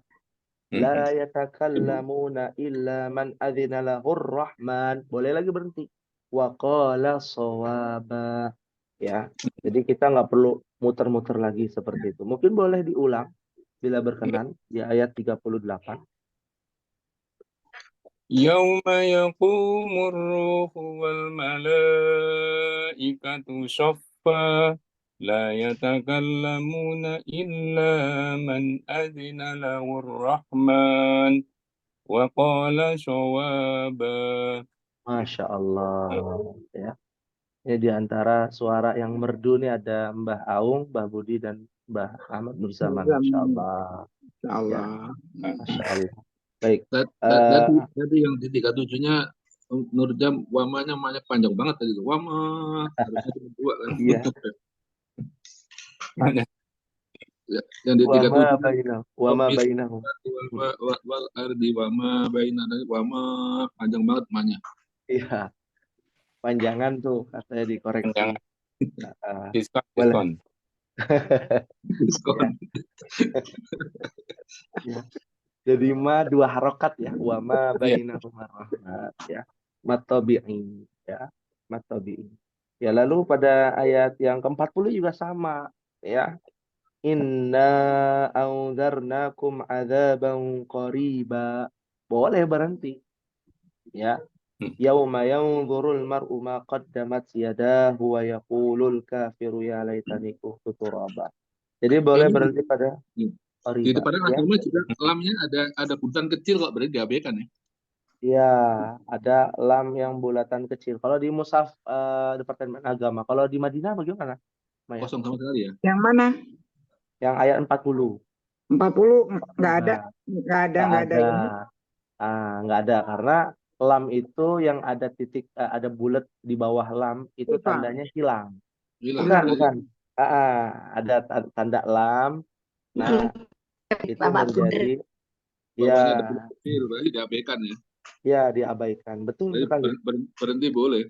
La yatakallamuna illa man adzina lahur rahman. Boleh lagi berhenti. Wa qala shawaba. Ya. Jadi kita nggak perlu muter-muter lagi seperti itu. Mungkin boleh diulang bila berkenan di ayat 38. Yauma yaqumur ruhu wal malaikatu shaffa la yatakallamuna illa man adzina lahur rahman wa qala shawaba. Masya Allah. Ya. Ini di antara suara yang merdu nih ada Mbah Aung, Mbah Budi, dan Mbah Ahmad Nurzaman. Masya Allah. Insya Allah. Masya Allah. Baik. Tadi yang di 37-nya Nurjam wamanya panjang banget tadi tuh. Wama harusnya cuma 2 kan. Iya. Yang di 37 Wama bainahu. wal ardi wama bainana wama panjang banget namanya. Iya. Panjangan tuh katanya dikoreksi. Panjangan. Boleh. Diskon. Ya. Jadi ma 2 harokat ya. Wama bainahuma rahmat ya. Matabi'in ya. Matabi'in. Ya, lalu pada ayat yang ke-40 juga sama ya. Inna anzarnakum adzaban qariba. Boleh berhenti. Ya. Yauma yanzurul mar'u ma qaddamat yadahu wa yaqulul kafiru ya laitani kuntu turaba. Jadi boleh berhenti pada Di depan agama juga lamnya ada bulatan kecil kok, berarti diabaikan ya. Iya, ada lam yang bulatan kecil. Kalau di mushaf Departemen Agama, kalau di Madinah bagaimana? Maya? Kosong sama sekali ya. Yang mana? Yang ayat 40. 40 nggak ada. Nggak ada ini. Nggak ada karena lam itu yang ada titik ada bulat di bawah lam itu tandanya hilang. Bukan. Ada tanda lam. Nah, itu menjadi berarti diabaikan ya. Ya, diabaikan. Betul sekali. Berhenti boleh.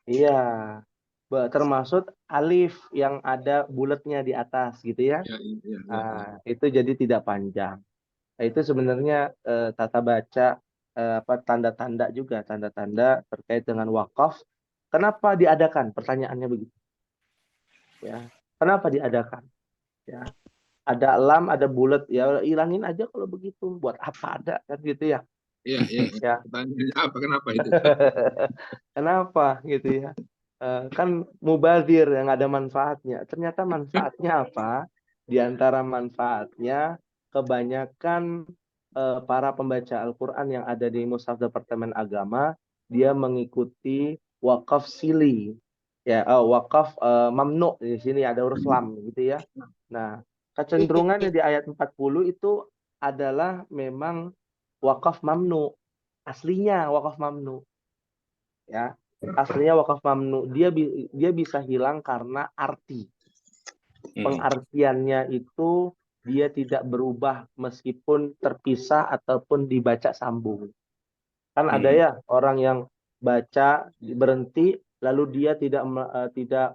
Iya. Termasuk alif yang ada bulatnya di atas gitu ya. Itu jadi tidak panjang. Nah, itu sebenarnya tata baca tanda-tanda juga, tanda-tanda terkait dengan wakaf. Kenapa diadakan? Pertanyaannya begitu. Ya. Kenapa diadakan? Ya. Ada lam, ada bulat, ya ilangin aja kalau begitu. Buat apa ada kan gitu ya? Iya. Pertanyaannya apa? Kenapa itu? Kenapa gitu ya? Kan mubazir yang ada manfaatnya. Ternyata manfaatnya apa? Di antara manfaatnya kebanyakan para pembaca Al-Quran yang ada di Mushaf Departemen Agama, dia mengikuti wakaf sili. Ya, wakaf mamnu di sini ada huruf lam gitu ya. Nah, kecenderungannya di ayat 40 itu adalah memang wakaf mamnu. Aslinya wakaf mamnu. Ya, aslinya wakaf mamnu. Dia bisa hilang karena arti. Pengartiannya itu dia tidak berubah meskipun terpisah ataupun dibaca sambung. Kan ada ya orang yang baca berhenti lalu dia tidak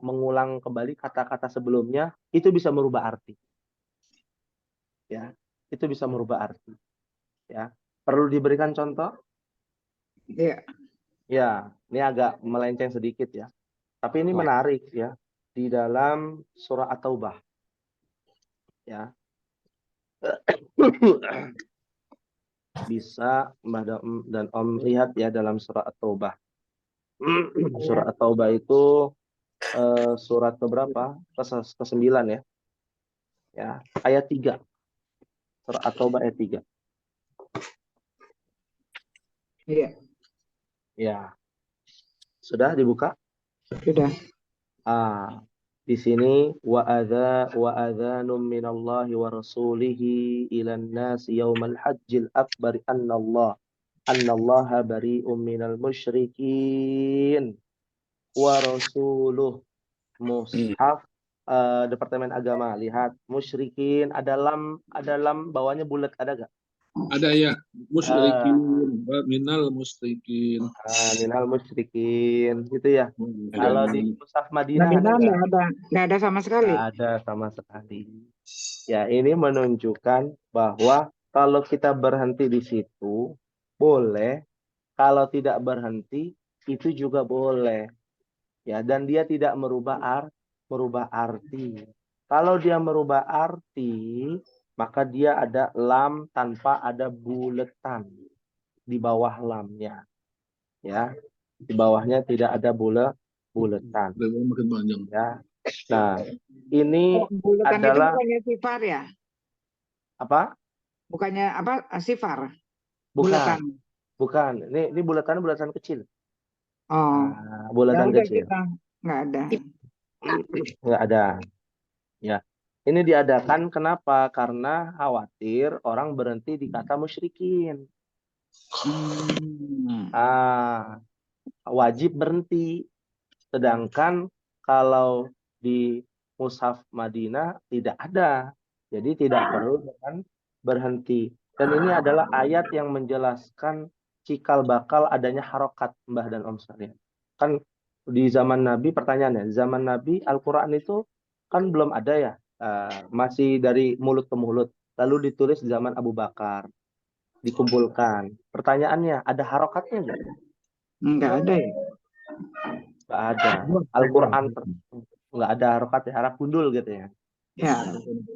mengulang kembali kata-kata sebelumnya, itu bisa merubah arti. Ya, itu bisa merubah arti. Ya, perlu diberikan contoh? Iya. Ya, ini agak melenceng sedikit ya. Tapi ini menarik ya. Di dalam surah At-Taubah. Ya. Bisa Mbah dan Om lihat ya dalam surah At-Taubah. Surah At-Taubah itu surat keberapa? Ke-9 ya. Ya, ayat 3. Surah At-Taubah ayat 3. Iya. Ya. Sudah dibuka? Sudah. Di sini wa adzanum minallahi wa rasulihi ilan nas yaumal hajjil akbar annallaha bari'um minal musyrikin wa rasuluh. Mushaf Departemen Agama, lihat musyrikin ada lam bawahnya bulat, ada gak? Ada ya, musyrikin, minal musyrikin. Minal musyrikin, gitu ya. Kalau di Mushaf Madinah nggak ada sama sekali. Nggak ada sama sekali. Ya, ini menunjukkan bahwa kalau kita berhenti di situ boleh, kalau tidak berhenti itu juga boleh. Ya, dan dia tidak merubah arti. Kalau dia merubah arti, maka dia ada lam tanpa ada buletan di bawah lamnya. Ya, di bawahnya tidak ada buletan. Makin panjang. Ya. Nah, ini Buletan itu adalah bukannya sifar ya? apa? Bukannya apa? Sifar. Bukan, Bulatan. bukan. Ini bulatan kecil. Oh, Nah, ya bulatan udah kecil. kita nggak ada. Nggak ada. Ya. Ini diadakan kenapa? Karena khawatir orang berhenti di kata musyrikin. Wajib berhenti. Sedangkan kalau di Mushaf Madinah tidak ada. Jadi tidak perlu dengan berhenti. Dan ini adalah ayat yang menjelaskan cikal bakal adanya harokat, Mbah dan Om sekalian. Kan di zaman Nabi, pertanyaannya, zaman Nabi Al-Quran itu kan belum ada ya. Masih dari mulut ke mulut. Lalu ditulis di zaman Abu Bakar. Dikumpulkan. Pertanyaannya, ada harokatnya nggak? Nggak ada ya? Nggak ada. Al-Quran nggak ada harokatnya, harap gundul gitu ya. Ya.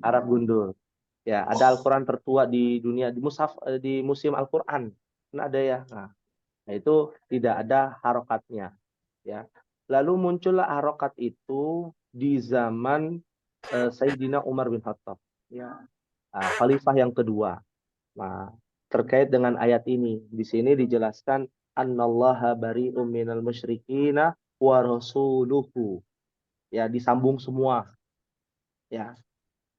Harap gundul. Ya, ada Al-Quran tertua di dunia, di mushaf, di museum Al-Quran. Nah, ada ya. Nah, itu tidak ada harokatnya. Ya. Lalu muncullah harokat itu di zaman Sayyidina Umar bin Khattab. Ya. Khalifah yang kedua. Nah, terkait dengan ayat ini, di sini dijelaskan annallaha bari'um minal musyrikina wa rasuluhu. Ya, disambung semua. Ya.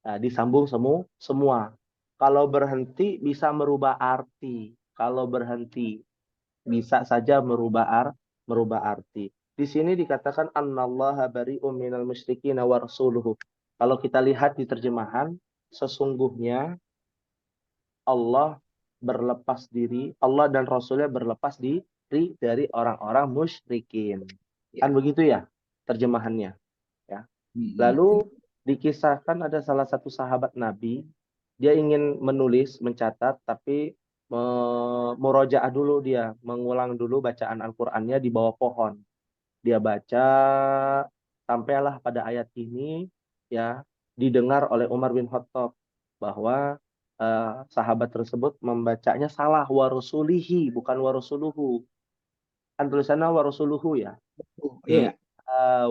Nah, disambung semua. Kalau berhenti bisa merubah arti. Kalau berhenti bisa saja merubah arti. Di sini dikatakan annallaha bari'um minal musyrikina wa rasuluhu. Kalau kita lihat di terjemahan, sesungguhnya Allah berlepas diri, Allah dan Rasulnya berlepas diri dari orang-orang musyrikin. Kan begitu ya terjemahannya. Ya. Lalu dikisahkan ada salah satu sahabat Nabi, dia ingin menulis, mencatat, tapi murojaah dulu dia, mengulang dulu bacaan Al-Qur'annya di bawah pohon. Dia baca sampailah pada ayat ini, ya, didengar oleh Umar bin Khattab bahwa sahabat tersebut membacanya salah, warusulihi bukan warusuluhu. Kan tulisannya warusuluhu ya. Iya.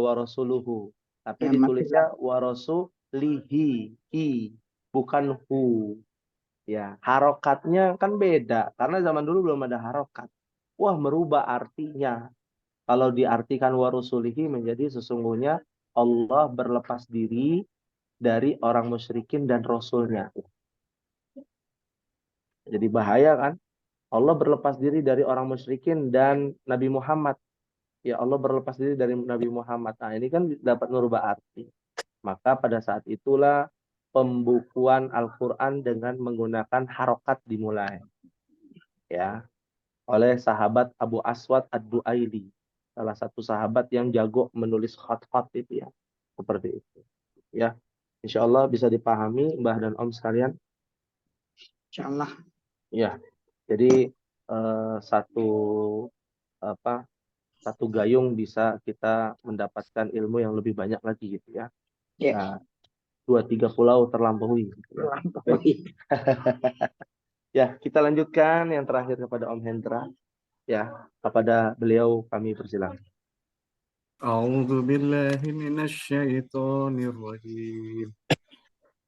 Warasuluhu. Tapi Ya, ditulisnya warasulihi, bukan hu. Ya, harokatnya kan beda karena zaman dulu belum ada harokat. Wah, merubah artinya. Kalau diartikan warusulihi menjadi sesungguhnya Allah berlepas diri dari orang musyrikin dan rasulnya. Jadi bahaya kan? Allah berlepas diri dari orang musyrikin dan Nabi Muhammad. Ya, Allah berlepas diri dari Nabi Muhammad. Nah, ini kan dapat merubah arti. Maka pada saat itulah pembukuan Al-Quran dengan menggunakan harokat dimulai. Ya, oleh sahabat Abu Aswad Ad-Du'aili. Salah satu sahabat yang jago menulis khat-khat itu ya. Seperti itu. Ya, insya Allah bisa dipahami Mbah dan Om sekalian. Insya Allah. Ya, jadi satu gayung bisa kita mendapatkan ilmu yang lebih banyak lagi gitu ya. Ya. Nah, 2-3 pulau terlampaui. Ya, kita lanjutkan yang terakhir kepada Om Hendra. Ya, kepada beliau kami persilakan. A'udzu billahi minasy syaithanir rajim.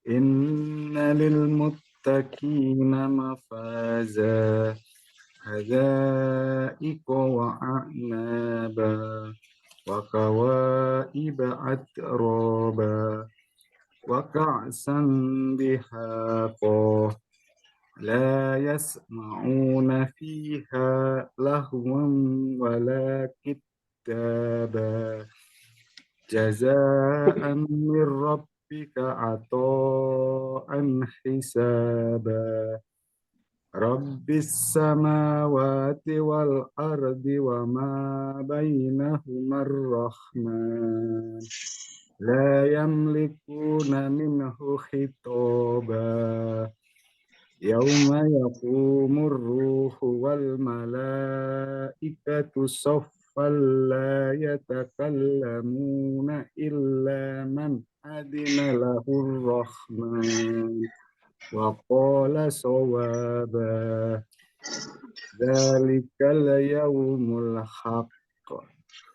Inna lil muttaqina mafaza. Hada'iqa wa a'naba. Wa kawaiba atraba. Wa ka'san dihaqa. لا يسمعون فيها لغوا ولا كتابا جزاء من ربك عطاء حسابا رب السماوات والأرض وما بينهما الرحمن لا يملكون منه خطابا Yauma yaqumur ruhu wal malaikatu saffan la yatakallamuna illa man adina lahur rahman wa qala sawaba. Dzalikal yaumul haqq.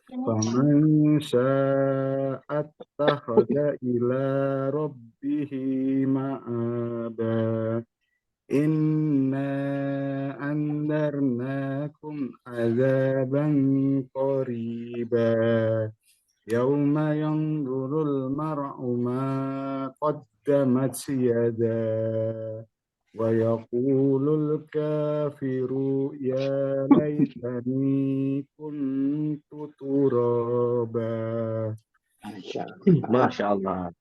Faman syaa'a attakhadha ila rabbihi ma'aba. Inna andarnakum azaban qariba. Yauma yanzurul mar'u ma qaddamat yadah. Wa yaqulul kafiru ya laitani kuntu turaba. Masya Allah.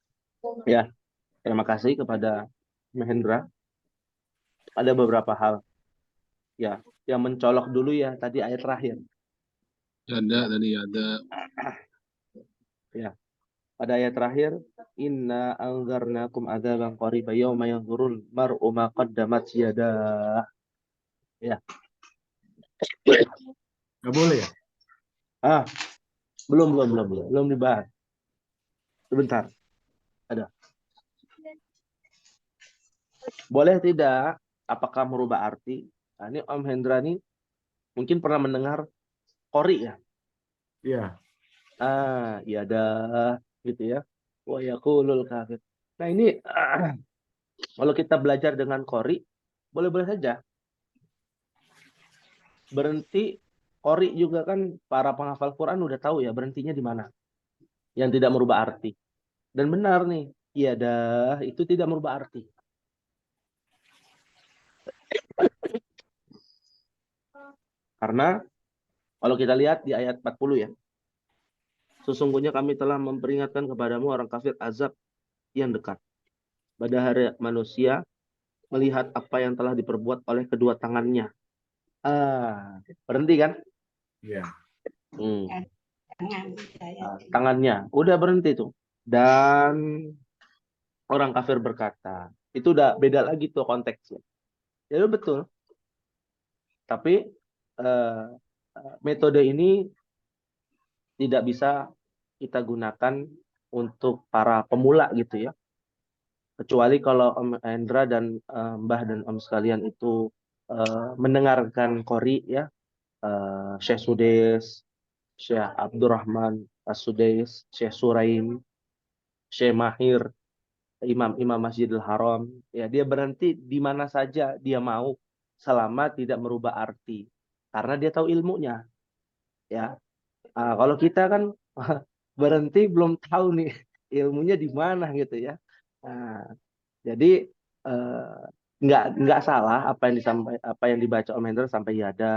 Ya, terima kasih kepada Mahendra. Ada beberapa hal ya yang mencolok dulu ya tadi ayat terakhir. Ada tadi ada. Ya, pada ayat terakhir, inna anzarnakum adzaban qariba yauma yanzurul mar'u ma qaddamat yadah. Ya. Nggak boleh ya? Belum dibahas. Sebentar. Ada. Boleh tidak? Apakah merubah arti? Nah, ini Om Hendra nih mungkin pernah mendengar qori ya? Iya. Ya dah gitu ya. Wa yaqulul kafir. Nah, ini kalau kita belajar dengan qori, boleh-boleh saja. Berhenti qori juga kan para penghafal Quran udah tahu ya berhentinya di mana. Yang tidak merubah arti. Dan benar nih, ya dah itu tidak merubah arti. Karena kalau kita lihat di ayat 40 ya. Sesungguhnya kami telah memperingatkan kepadamu orang kafir azab yang dekat. Pada hari manusia melihat apa yang telah diperbuat oleh kedua tangannya. Berhenti kan? Iya. Tangannya. Udah berhenti tuh. Dan orang kafir berkata. Itu udah beda lagi tuh konteksnya. Ya betul. Tapi metode ini tidak bisa kita gunakan untuk para pemula gitu ya. Kecuali kalau Om Hendra dan Mbah dan Om sekalian itu mendengarkan qori ya, Syekh Sudes, Syekh Abdurrahman As-Sudais, Syekh Suraim, Syekh Mahir, Imam Masjidil Haram, ya dia berhenti di mana saja dia mau selama tidak merubah arti karena dia tahu ilmunya ya. Kalau kita kan berhenti belum tahu nih ilmunya di mana gitu ya. Jadi nggak salah apa yang dibaca Om Hendra sampai yada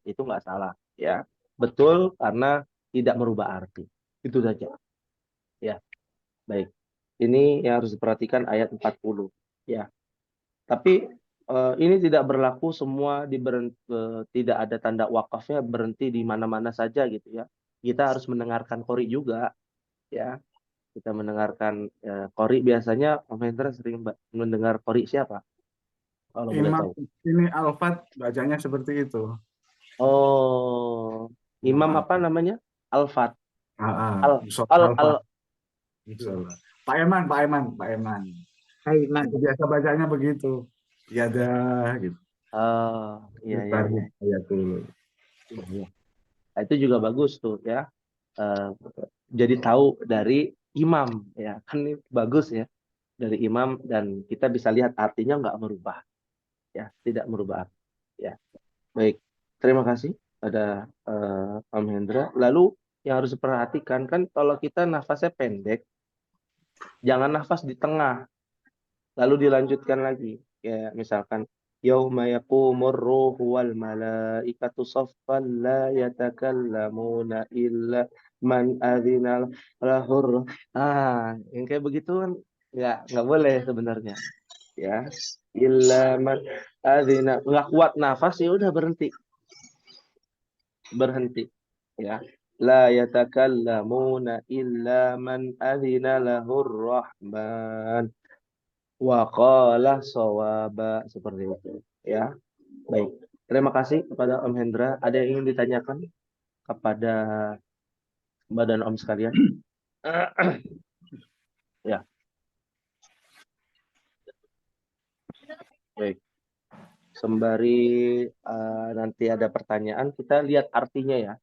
itu nggak salah ya. Betul karena tidak merubah arti. Itu saja. Ya, baik. Ini yang harus diperhatikan ayat 40 ya. Tapi ini tidak berlaku semua tidak ada tanda wakafnya berhenti di mana-mana saja gitu ya. Kita harus mendengarkan qori juga ya. Kita mendengarkan qori biasanya Om Hendra sering mendengar qori siapa? Kalau boleh Imam tahu. ini Al-Fat bacanya seperti itu. Oh, Imam apa namanya? Al-Fat. Al Al-Fat. Pak Eman. Aiman. Biasa bacanya begitu. Ya dah gitu. Iya. Ya tuh. Nah, itu juga bagus tuh ya. Jadi tahu dari imam ya. Kan ini bagus ya. Dari imam dan kita bisa lihat artinya nggak merubah. Ya, tidak merubah arti. Ya. Baik. Terima kasih pada Om Hendra. Lalu yang harus diperhatikan kan kalau kita nafasnya pendek, jangan nafas di tengah. Lalu dilanjutkan lagi. Ya, misalkan yauma yaqumur ruhu wal malaikatu saffan la yatakallamuna illa man adzina lahur. Yang kayak begitu kan nggak boleh sebenarnya. Ya, illa man adzina, nggak kuat nafas ya udah berhenti. Ya. La yatakallamuna illa man adzina lahur rahman. Wa qala shawaba, seperti itu ya. Baik. Terima kasih kepada Om Hendra. Ada yang ingin ditanyakan kepada Mbak dan Om sekalian? Ya, baik. Sembari nanti ada pertanyaan, kita lihat artinya ya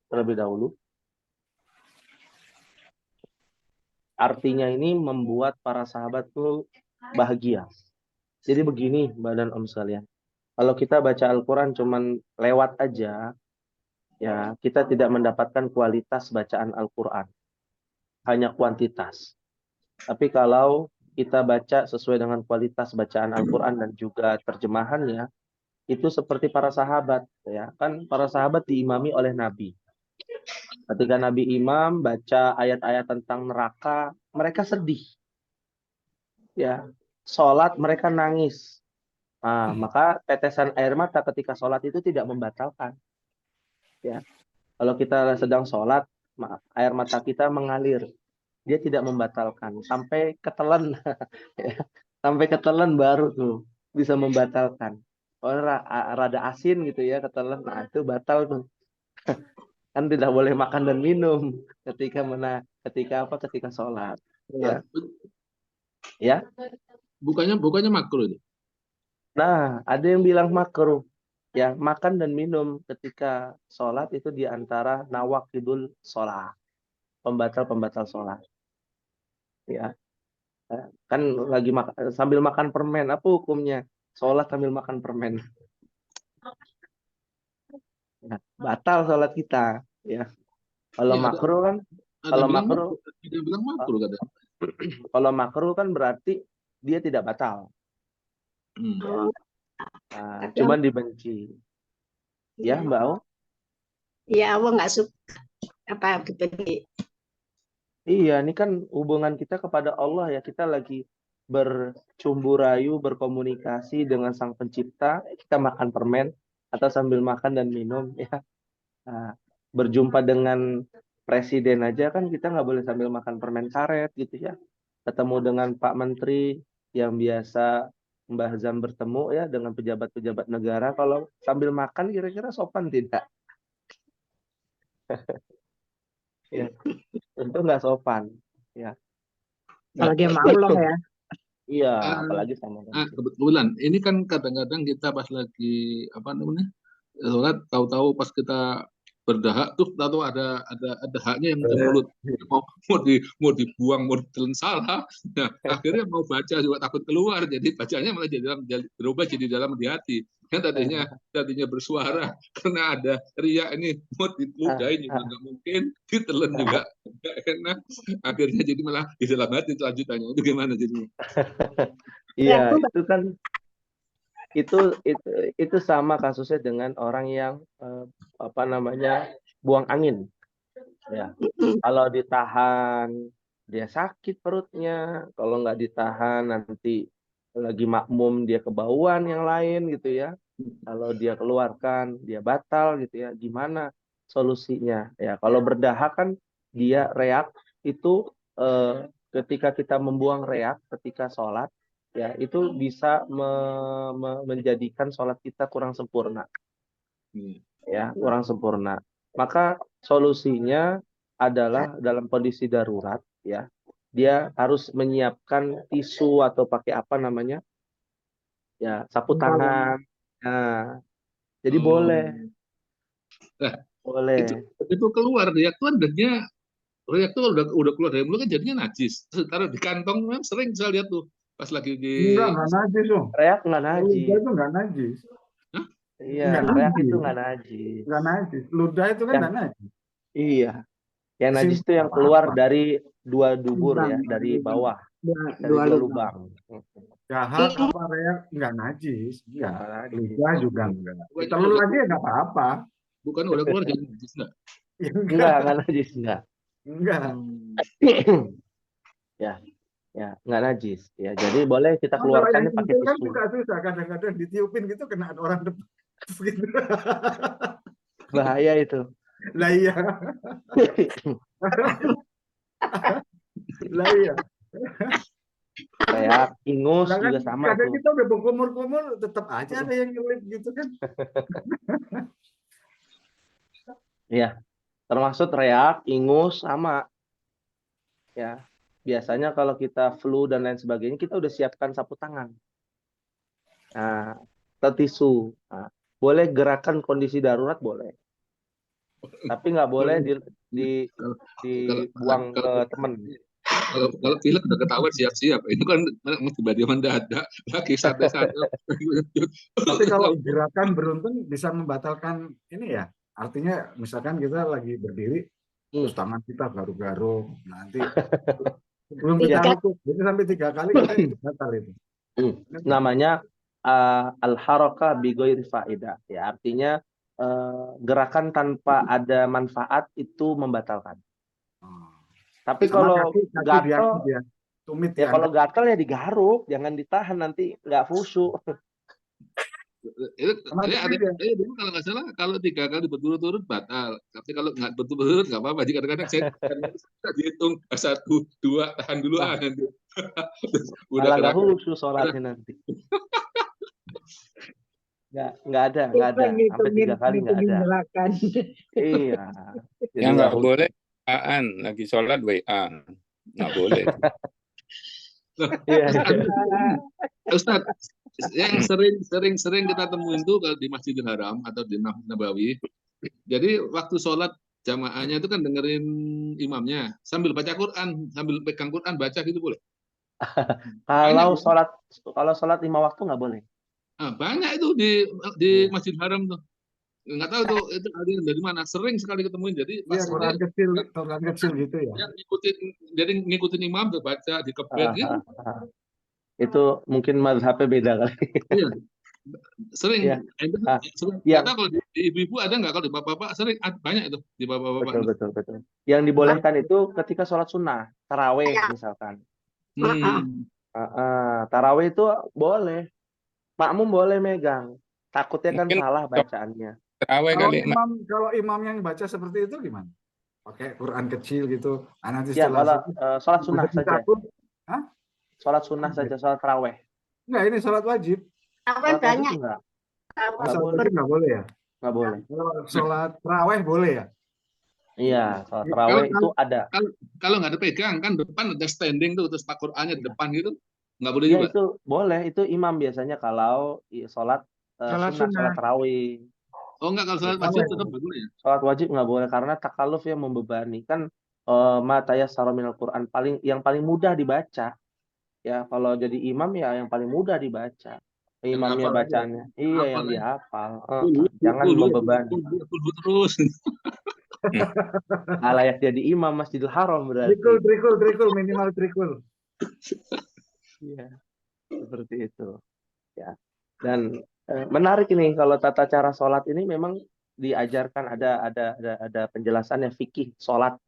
terlebih dahulu. Artinya ini membuat para sahabat tuh bahagia. Jadi begini, Mbak dan Om sekalian. Kalau kita baca Al-Quran cuman lewat aja, ya kita tidak mendapatkan kualitas bacaan Al-Quran. Hanya kuantitas. Tapi kalau kita baca sesuai dengan kualitas bacaan Al-Quran dan juga terjemahannya, itu seperti para sahabat. Ya kan para sahabat diimami oleh Nabi. Ketika Nabi Imam baca ayat-ayat tentang neraka, mereka sedih. Ya, sholat mereka nangis. Nah, maka tetesan air mata ketika sholat itu tidak membatalkan. Ya, kalau kita sedang sholat, air mata kita mengalir, dia tidak membatalkan. Sampai ketelan, ya. Sampai ketelan baru tuh bisa membatalkan. Kalau rada asin gitu ya ketelan, nah itu batal tuh. Kan tidak boleh makan dan minum ketika sholat. Ya, ya. Bukannya makruh itu. Nah, ada yang bilang makruh. Ya, makan dan minum ketika sholat itu diantara nawaqidul sholat, pembatal-pembatal sholat. Ya, kan lagi sambil makan permen, apa hukumnya? Sholat sambil makan permen. Nah, batal sholat kita. Ya, kalau Iya, makruh kan, ada kalau bilang makruh, ada bilang makruh katanya. kalau makruh kan berarti dia tidak batal. Oh, Nah, tapi cuman dibenci. Ya, Mbak Au? ya Allah nggak suka apa gitu Iya, ini kan hubungan kita kepada Allah ya. Kita lagi bercumbu rayu, berkomunikasi dengan Sang Pencipta. Kita makan permen atau sambil makan dan minum ya. Nah, berjumpa dengan presiden aja kan kita nggak boleh sambil makan permen karet gitu ya. Ketemu dengan Pak Menteri yang biasa Mbah Zam bertemu ya dengan pejabat-pejabat negara. Kalau sambil makan kira-kira sopan tidak? Ya, tentu nggak sopan. Ya, Kalau dia mau loh ya. iya, Ah, apalagi sama Menteri. kebetulan ini kan kadang-kadang kita pas lagi apa namanya sholat, tahu-tahu pas kita berdahak tuh tahu ada haknya yang di mulut, mau dibuang, mau ditelan salah. Nah, akhirnya mau baca juga takut keluar, jadi bacanya malah berubah jadi dalam di hati. Yang tadinya bersuara karena ada riak ini, mau diludahin juga nggak mungkin, ditelan juga nggak enak. Akhirnya jadi malah di dalam hati lanjutannya. Itu gimana jadinya? Iya, itu kan itu sama kasusnya dengan orang yang apa namanya buang angin. Ya, kalau ditahan dia sakit perutnya, kalau nggak ditahan nanti lagi makmum dia kebauan yang lain gitu ya. Kalau dia keluarkan dia batal gitu ya. Gimana solusinya? Ya, kalau berdahak kan dia reak itu ketika kita membuang reak ketika sholat ya itu bisa menjadikan sholat kita kurang sempurna ya kurang sempurna. Maka solusinya adalah dalam kondisi darurat ya dia harus menyiapkan tisu atau pakai apa namanya ya sapu tangan. Nah, jadi boleh Nah, boleh. itu keluar reak tuh udah keluar dari mulut kan jadinya najis. Terus taruh di kantong memang sering saya lihat tuh pas lagi di Enggak najis dong. Reak nggak Ludah najis. itu enggak najis. Hah? Iya, Enggak reak najis. itu nggak najis. Enggak najis. Ludah itu kan Yang enggak najis. iya, yang najis itu Simpel yang keluar apa? dari dua dubur ya, Lubang, dari bawah, dari dua dua lubang. lubang. Jahat apa reak enggak najis. Enggak. Nggak najis. Ludah juga enggak. Bukannya Telur udah aja enggak apa-apa. bukan udah keluar jadi najis enggak? Ya, Nggak najis nggak. Enggak. Ya, nggak najis. Ya, jadi boleh kita Oh, kalau yang keluarkannya pakai kecil kan tisu. juga susah. Kadang-kadang ditiupin gitu kena orang depan. Gitu. Bahaya itu. Lah iya. Lah iya. Reak ingus Sedangkan juga sama kadang tuh. kita udah berkumur-kumur, tetap aja ada yang ngelip gitu kan. Iya, termasuk reak, ingus sama ya. Biasanya kalau kita flu dan lain sebagainya kita udah siapkan sapu tangan. Nah, atau tisu. Nah, boleh gerakan kondisi darurat boleh, tapi nggak boleh Kalau dibuang ke kalau temen. kalau pilek udah ketahuan siap-siap. Itu kan tiba-tiba mendadak lagi santai-santai. Tapi kalau gerakan beruntun bisa membatalkan ini ya. Artinya misalkan kita lagi berdiri, terus tangan kita garuk-garuk, nanti belum kita Tiga. rukuk, jadi sampai 3 kali katanya batal itu. Namanya al-harakah bi ghairi faedah. Ya, artinya gerakan tanpa ada manfaat itu membatalkan. Tapi Sama kalau kaki gatel, diangkat ya, tumit ya kalau diangkat. gatel ya digaruk, jangan ditahan nanti nggak khusyuk. Itu Sama ada tumit ya. dulu kalau nggak salah kalau 3 kali berturut-turut batal. Tapi kalau nggak berturut-turut nggak apa-apa. Jadi kadang-kadang saya dihitung 1, 2 tahan dulu Nah. nanti. Udah Malah nggak gerakan. khusyuk sholatnya nanti. Nggak ada sampai 3 kali nggak ada. Gerakan. Iya. Jadi Yang nggak khusyuk. boleh WA-an lagi sholat WA, nggak boleh. Iya. Ustaz, yang sering kita temuin tuh kalau di Masjidil Haram atau di Masjid Nabawi. Jadi waktu sholat jamaahnya itu kan dengerin imamnya sambil baca Quran, sambil pegang Quran baca gitu boleh. Kalau Banyak. sholat 5 waktu nggak boleh. Banyak itu di Iya. Masjidil Haram tuh. Nggak tahu tuh itu ada dari mana. Sering sekali ketemuin. Jadi Iya, pas Quran kecil gitu ya. ngikutin imam tuh baca di kebet gitu. Itu mungkin mazhabnya beda kali. Iya. Sering. Iya. Sering. Yang- Nggak tahu kalau di ibu-ibu ada nggak, kalau di bapak-bapak sering banyak itu di bapak-bapak. Betul. Yang dibolehkan itu ketika sholat sunnah, taraweh misalkan. Taraweh itu boleh. Makmum boleh megang. Takutnya kan Mungkin salah bacaannya. terawih kali. Kalau imam yang baca seperti itu gimana? Pakai Quran kecil gitu. Nanti Ya, setelah kalau sholat sunnah saja. Hah? Sholat sunnah saja, sholat taraweh. Enggak, ini sholat wajib. Apa Sholat wajib banyak? enggak? Sholat wajib nggak boleh ya? Nggak boleh. Kalau sholat terawih boleh ya? Iya, sholat taraweh itu ada. Kalau nggak ada pegang kan depan ada standing tuh, terus Pak Qurannya di depan gitu, nggak boleh Iya, juga. itu boleh. Itu imam biasanya kalau sholat sunnah, sholat tarawih. Oh nggak, kalau sholat wajib tetap nggak boleh ya? Sholat wajib nggak boleh karena takalluf yang membebani. Kan ma tayassara minal Quran yang paling mudah dibaca. Ya, kalau jadi imam ya yang paling mudah dibaca. Imamnya hafal aja. bacaannya. Iya, yang Hafal, ya. dihafal. Jangan membebani. Terus. Layak jadi imam Masjidil Haram berarti. Trikul, minimal trikul. Iya, seperti itu. Ya. Dan menarik ini kalau tata cara sholat ini memang diajarkan ada penjelasannya fikih sholat.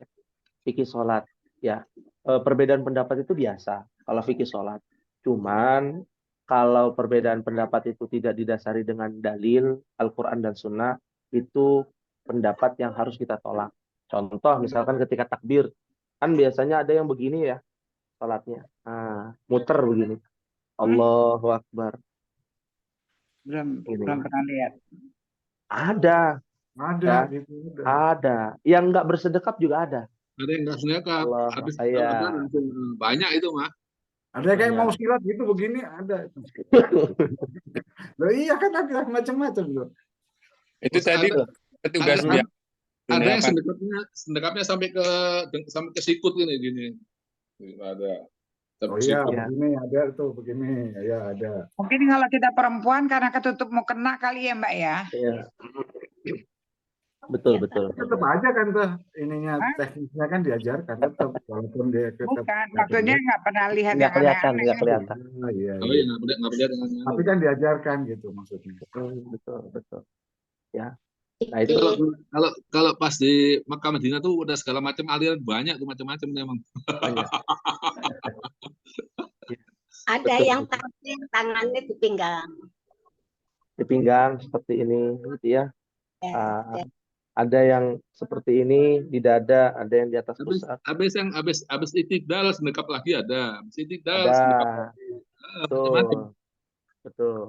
Fikih sholat. Ya, perbedaan pendapat itu biasa kalau fikih sholat. Cuman kalau perbedaan pendapat itu tidak didasari dengan dalil Al-Quran dan Sunnah, itu pendapat yang harus kita tolak. Contoh misalkan ketika takbir, kan biasanya ada yang begini ya sholatnya. Muter begini. Allahu Akbar. Belum pernah lihat. Ada. Gitu. Ada. Yang nggak bersedekap juga ada. Ada yang nggak sedekap. Habis banyak itu mah. Ada kayak mau silat gitu begini ada. Loh iya kan ada macam-macam loh. Itu tadi petugasnya. Ada yang sedekapnya sampai ke sikut gini. Ada. Oh iya, begini ada tuh, begini. Ya ada. Mungkin kalau kita perempuan karena ketutup mau kena kali ya, Mbak ya. Iya. Betul. Tetap aja kan tuh ininya teknisnya kan diajarkan tetap walaupun dia tetap. Bukan, maksudnya nggak pernah lihat nggak yang kelihatan, aneh-aneh. nggak kelihatan. Iya. Oh iya, nggak kelihatan. Tapi kan diajarkan gitu maksudnya. Betul. Ya. Nah itu kalau pas di Makkah Madinah tuh udah segala macam aliran, banyak tuh macam-macam memang. Ada yang tangannya di pinggang. Di pinggang seperti ini, gitu ya. Ada yang seperti ini di dada, ada yang di atas pusat. Habis iktidal sedekap lagi ada. Habis iktidal ada. sedekap lagi. macam-macam. Betul, betul,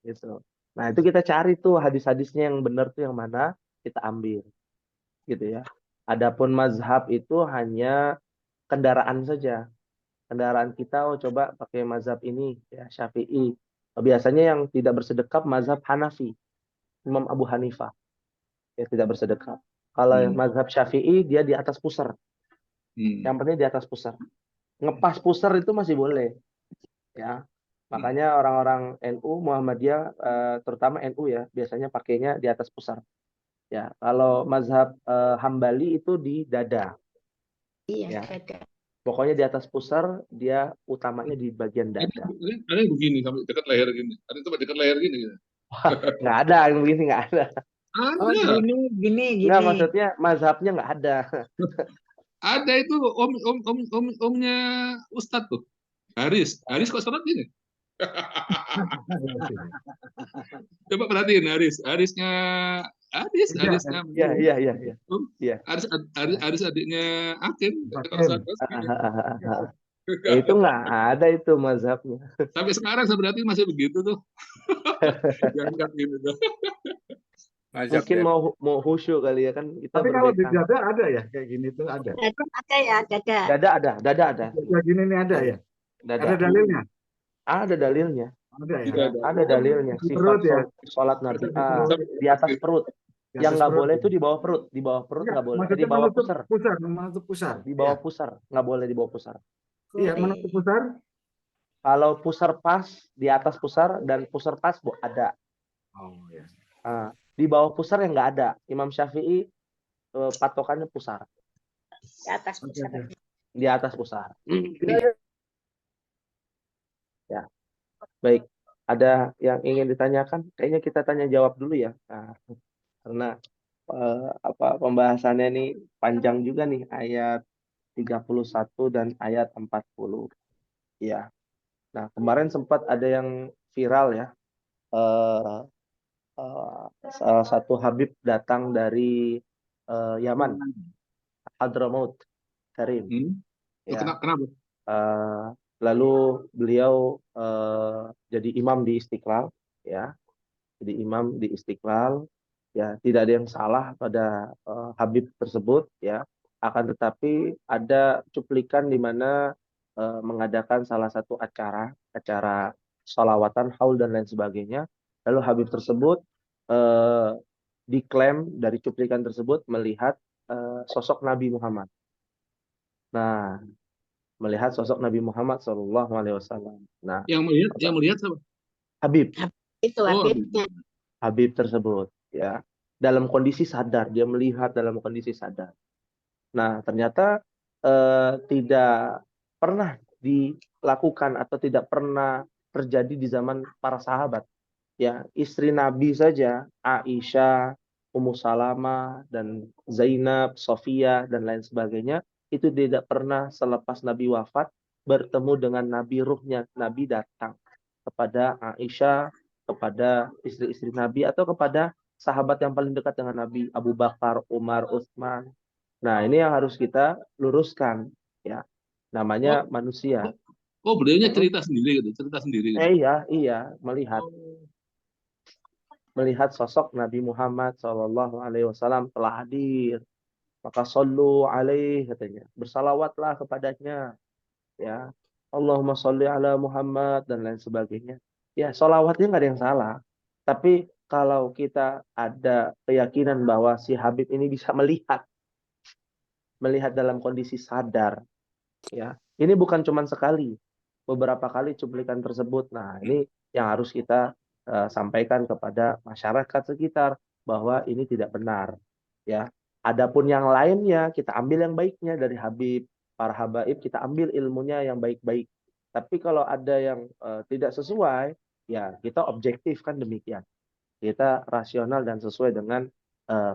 gitu. Nah, itu kita cari tuh hadis-hadisnya yang benar tuh yang mana kita ambil, gitu ya. Adapun mazhab itu hanya kendaraan saja. Kendaraan kita, oh coba pakai mazhab ini, ya Syafi'i. Biasanya yang tidak bersedekap mazhab Hanafi, Imam Abu Hanifah, ya tidak bersedekap. Kalau yang Hmm. mazhab Syafi'i, dia di atas pusar. Yang Hmm. penting di atas pusar. Ngepas pusar itu masih boleh, ya. Makanya orang-orang NU Muhammadiyah, terutama NU ya, biasanya pakainya di atas pusar. Ya, kalau mazhab Hambali itu di dada, Iya, ya. ada. Pokoknya di atas pusar, dia utamanya di bagian dada. Ada yang begini sampai dekat leher gini. Ada yang sampai dekat leher gini. Nggak ada yang begini, nggak ada. Oh, Ada, Nggak, gini. maksudnya mazhabnya nggak ada. ada itu omnya Ustadz tuh. Haris kok sangat gini. Coba perhatiin Harisnya Iya, Harisnya Iya, iya, iya, iya. Om. Iya. Haris adiknya Hakim. Kalau Hakim. saat gini. Ya, itu nggak ada itu mazhabnya. Sampai sekarang berarti masih begitu tuh. Yang gitu tuh. Mazhab Mungkin mau khusyuk kali ya, kan kita Tapi kalau di berbeda. dada ada ya kayak gini tuh ada. Ada ya, ada. Dada ada. Kayak gini nih ada ya. Dada. Ada dalilnya. Ada dalilnya. Ada ya. Tidak ada. Ada dalilnya. Di Sifat perut ya. sholat Nabi. Sampai Di atas perut. Di Yang atas nggak perut. boleh itu di bawah perut. Di bawah perut Enggak, nggak boleh. Di maksudnya bawah menutup pusar. pusar, menutup pusar. Di bawah pusar. Nggak boleh di bawah pusar. Iya, Boleh. menutup pusar. Kalau pusar pas, di atas pusar, dan pusar pas ada. Oh ya. Di bawah pusar yang nggak ada. Imam Syafi'i patokannya pusar. Di atas Oke, pusar. oke. Di atas pusar. Ya, baik. Ada yang ingin ditanyakan? Kayaknya kita tanya jawab dulu ya. Nah, karena pembahasannya ini panjang juga nih, ayat 31 dan ayat 40. Ya. Nah, kemarin sempat ada yang viral ya. Eh, Salah satu Habib datang dari Yaman, Hadramaut Karim. Ya. Kenapa? Lalu beliau jadi imam di Istiqlal, ya. Jadi imam di Istiqlal, ya, tidak ada yang salah pada Habib tersebut, ya. Akan tetapi ada cuplikan di mana mengadakan salah satu acara sholawatan, haul dan lain sebagainya. Lalu Habib tersebut diklaim dari cuplikan tersebut melihat sosok Nabi Muhammad. Nah, melihat sosok Nabi Muhammad SAW. Nah, yang melihat siapa? Habib Itu Habibnya. Habib tersebut, ya, dalam kondisi sadar, dia melihat dalam kondisi sadar. Nah, ternyata tidak pernah dilakukan atau tidak pernah terjadi di zaman para sahabat. Ya, istri Nabi saja, Aisyah, Ummu Salamah, dan Zainab, Sofia, dan lain sebagainya, itu tidak pernah selepas Nabi wafat bertemu dengan Nabi, ruhnya Nabi datang kepada Aisyah, kepada istri-istri Nabi, atau kepada sahabat yang paling dekat dengan Nabi, Abu Bakar, Umar, Utsman. Nah, ini yang harus kita luruskan, ya. Namanya manusia. Beliaunya cerita sendiri gitu. Iya, melihat sosok Nabi Muhammad SAW telah hadir. Maka sallu alaih, katanya. Bersalawatlah kepadanya, ya. Allahumma sholli ala Muhammad dan lain sebagainya. Ya, salawatnya nggak ada yang salah. Tapi kalau kita ada keyakinan bahwa si Habib ini bisa melihat dalam kondisi sadar, ya. Ini bukan cuma sekali, beberapa kali cuplikan tersebut. Nah, ini yang harus kita sampaikan kepada masyarakat sekitar bahwa ini tidak benar, ya. Adapun yang lainnya kita ambil yang baiknya dari Habib, para habaib, kita ambil ilmunya yang baik-baik. Tapi kalau ada yang tidak sesuai, ya kita objektif, kan demikian. Kita rasional dan sesuai dengan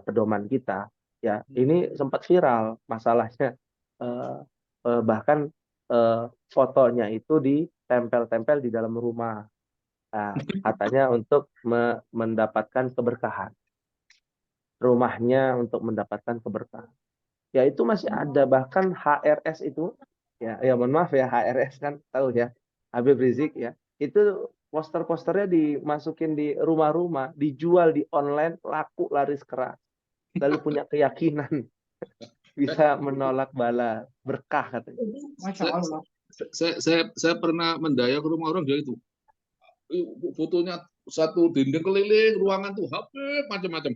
pedoman kita. Ya, ini sempat viral masalahnya. Bahkan fotonya itu ditempel-tempel di dalam rumah. Nah, katanya untuk mendapatkan keberkahan. Rumahnya untuk mendapatkan keberkahan. Ya, itu masih ada. Bahkan HRS itu, ya mohon maaf ya, HRS kan tahu ya, Habib Rizik, ya. Itu poster-posternya dimasukin di rumah-rumah, dijual di online, laku laris keras. Lalu punya keyakinan bisa menolak bala, berkah katanya. Masya Allah. Saya pernah mendaya ke rumah orang dia itu. Fotonya satu dinding keliling ruangan tuh HP macam-macam.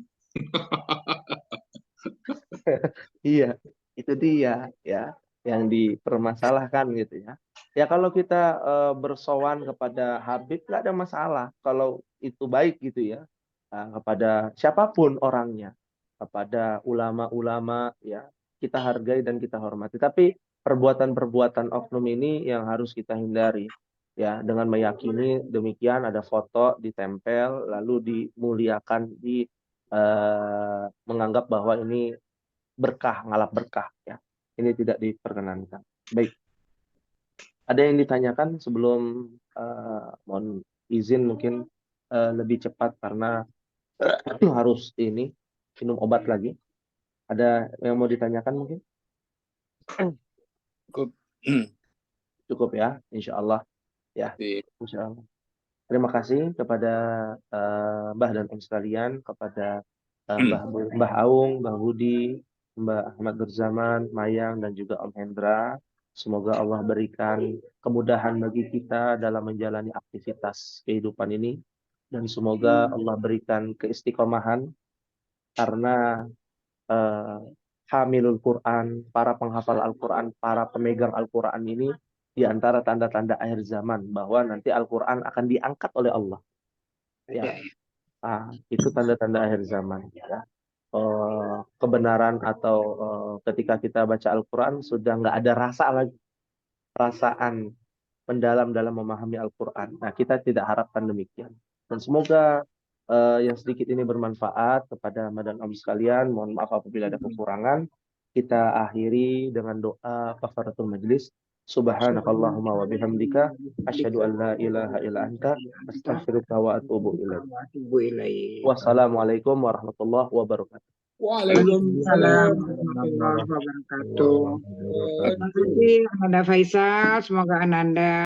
Iya, itu dia ya yang dipermasalahkan gitu ya. Ya kalau kita bersowan kepada Habib nggak ada masalah kalau itu baik gitu ya. Kepada siapapun orangnya, kepada ulama-ulama ya kita hargai dan kita hormati. Tapi perbuatan-perbuatan oknum ini yang harus kita hindari ya dengan meyakini demikian ada foto ditempel lalu dimuliakan menganggap bahwa ini berkah, ngalap berkah ya. Ini tidak diperkenankan. Baik. Ada yang ditanyakan sebelum mohon izin mungkin lebih cepat karena harus ini minum obat lagi. Ada yang mau ditanyakan mungkin? Cukup. Cukup ya, insya Allah ya, insya Allah. Terima kasih kepada Mbah dan Om sekalian, kepada Mbah Aung, Mbah Budi, Mbak Ahmad Berzaman, Mayang, dan juga Om Hendra. Semoga Allah berikan kemudahan bagi kita dalam menjalani aktivitas kehidupan ini. Dan semoga Allah berikan keistiqomahan karena hamilul Quran, para penghafal Al-Quran, para pemegang Al-Quran ini di antara tanda-tanda akhir zaman bahwa nanti Al-Quran akan diangkat oleh Allah. Ya, itu tanda-tanda akhir zaman. Ya. Kebenaran atau ketika kita baca Al-Quran sudah nggak ada rasa lagi, perasaan mendalam dalam memahami Al-Quran. Nah, kita tidak harapkan demikian. Dan semoga yang sedikit ini bermanfaat kepada Madan Om sekalian. Mohon maaf apabila ada kekurangan. Kita akhiri dengan doa kafaratul majlis. Subhanakallahumma wa bihamdika asyhadu an la ilaha illa anta astaghfiruka wa atubu ilaik. Wassalamualaikum warahmatullahi wabarakatuh. Waalaikumsalam warahmatullahi wabarakatuh. Terima kasih Ananda Faisal. Semoga Ananda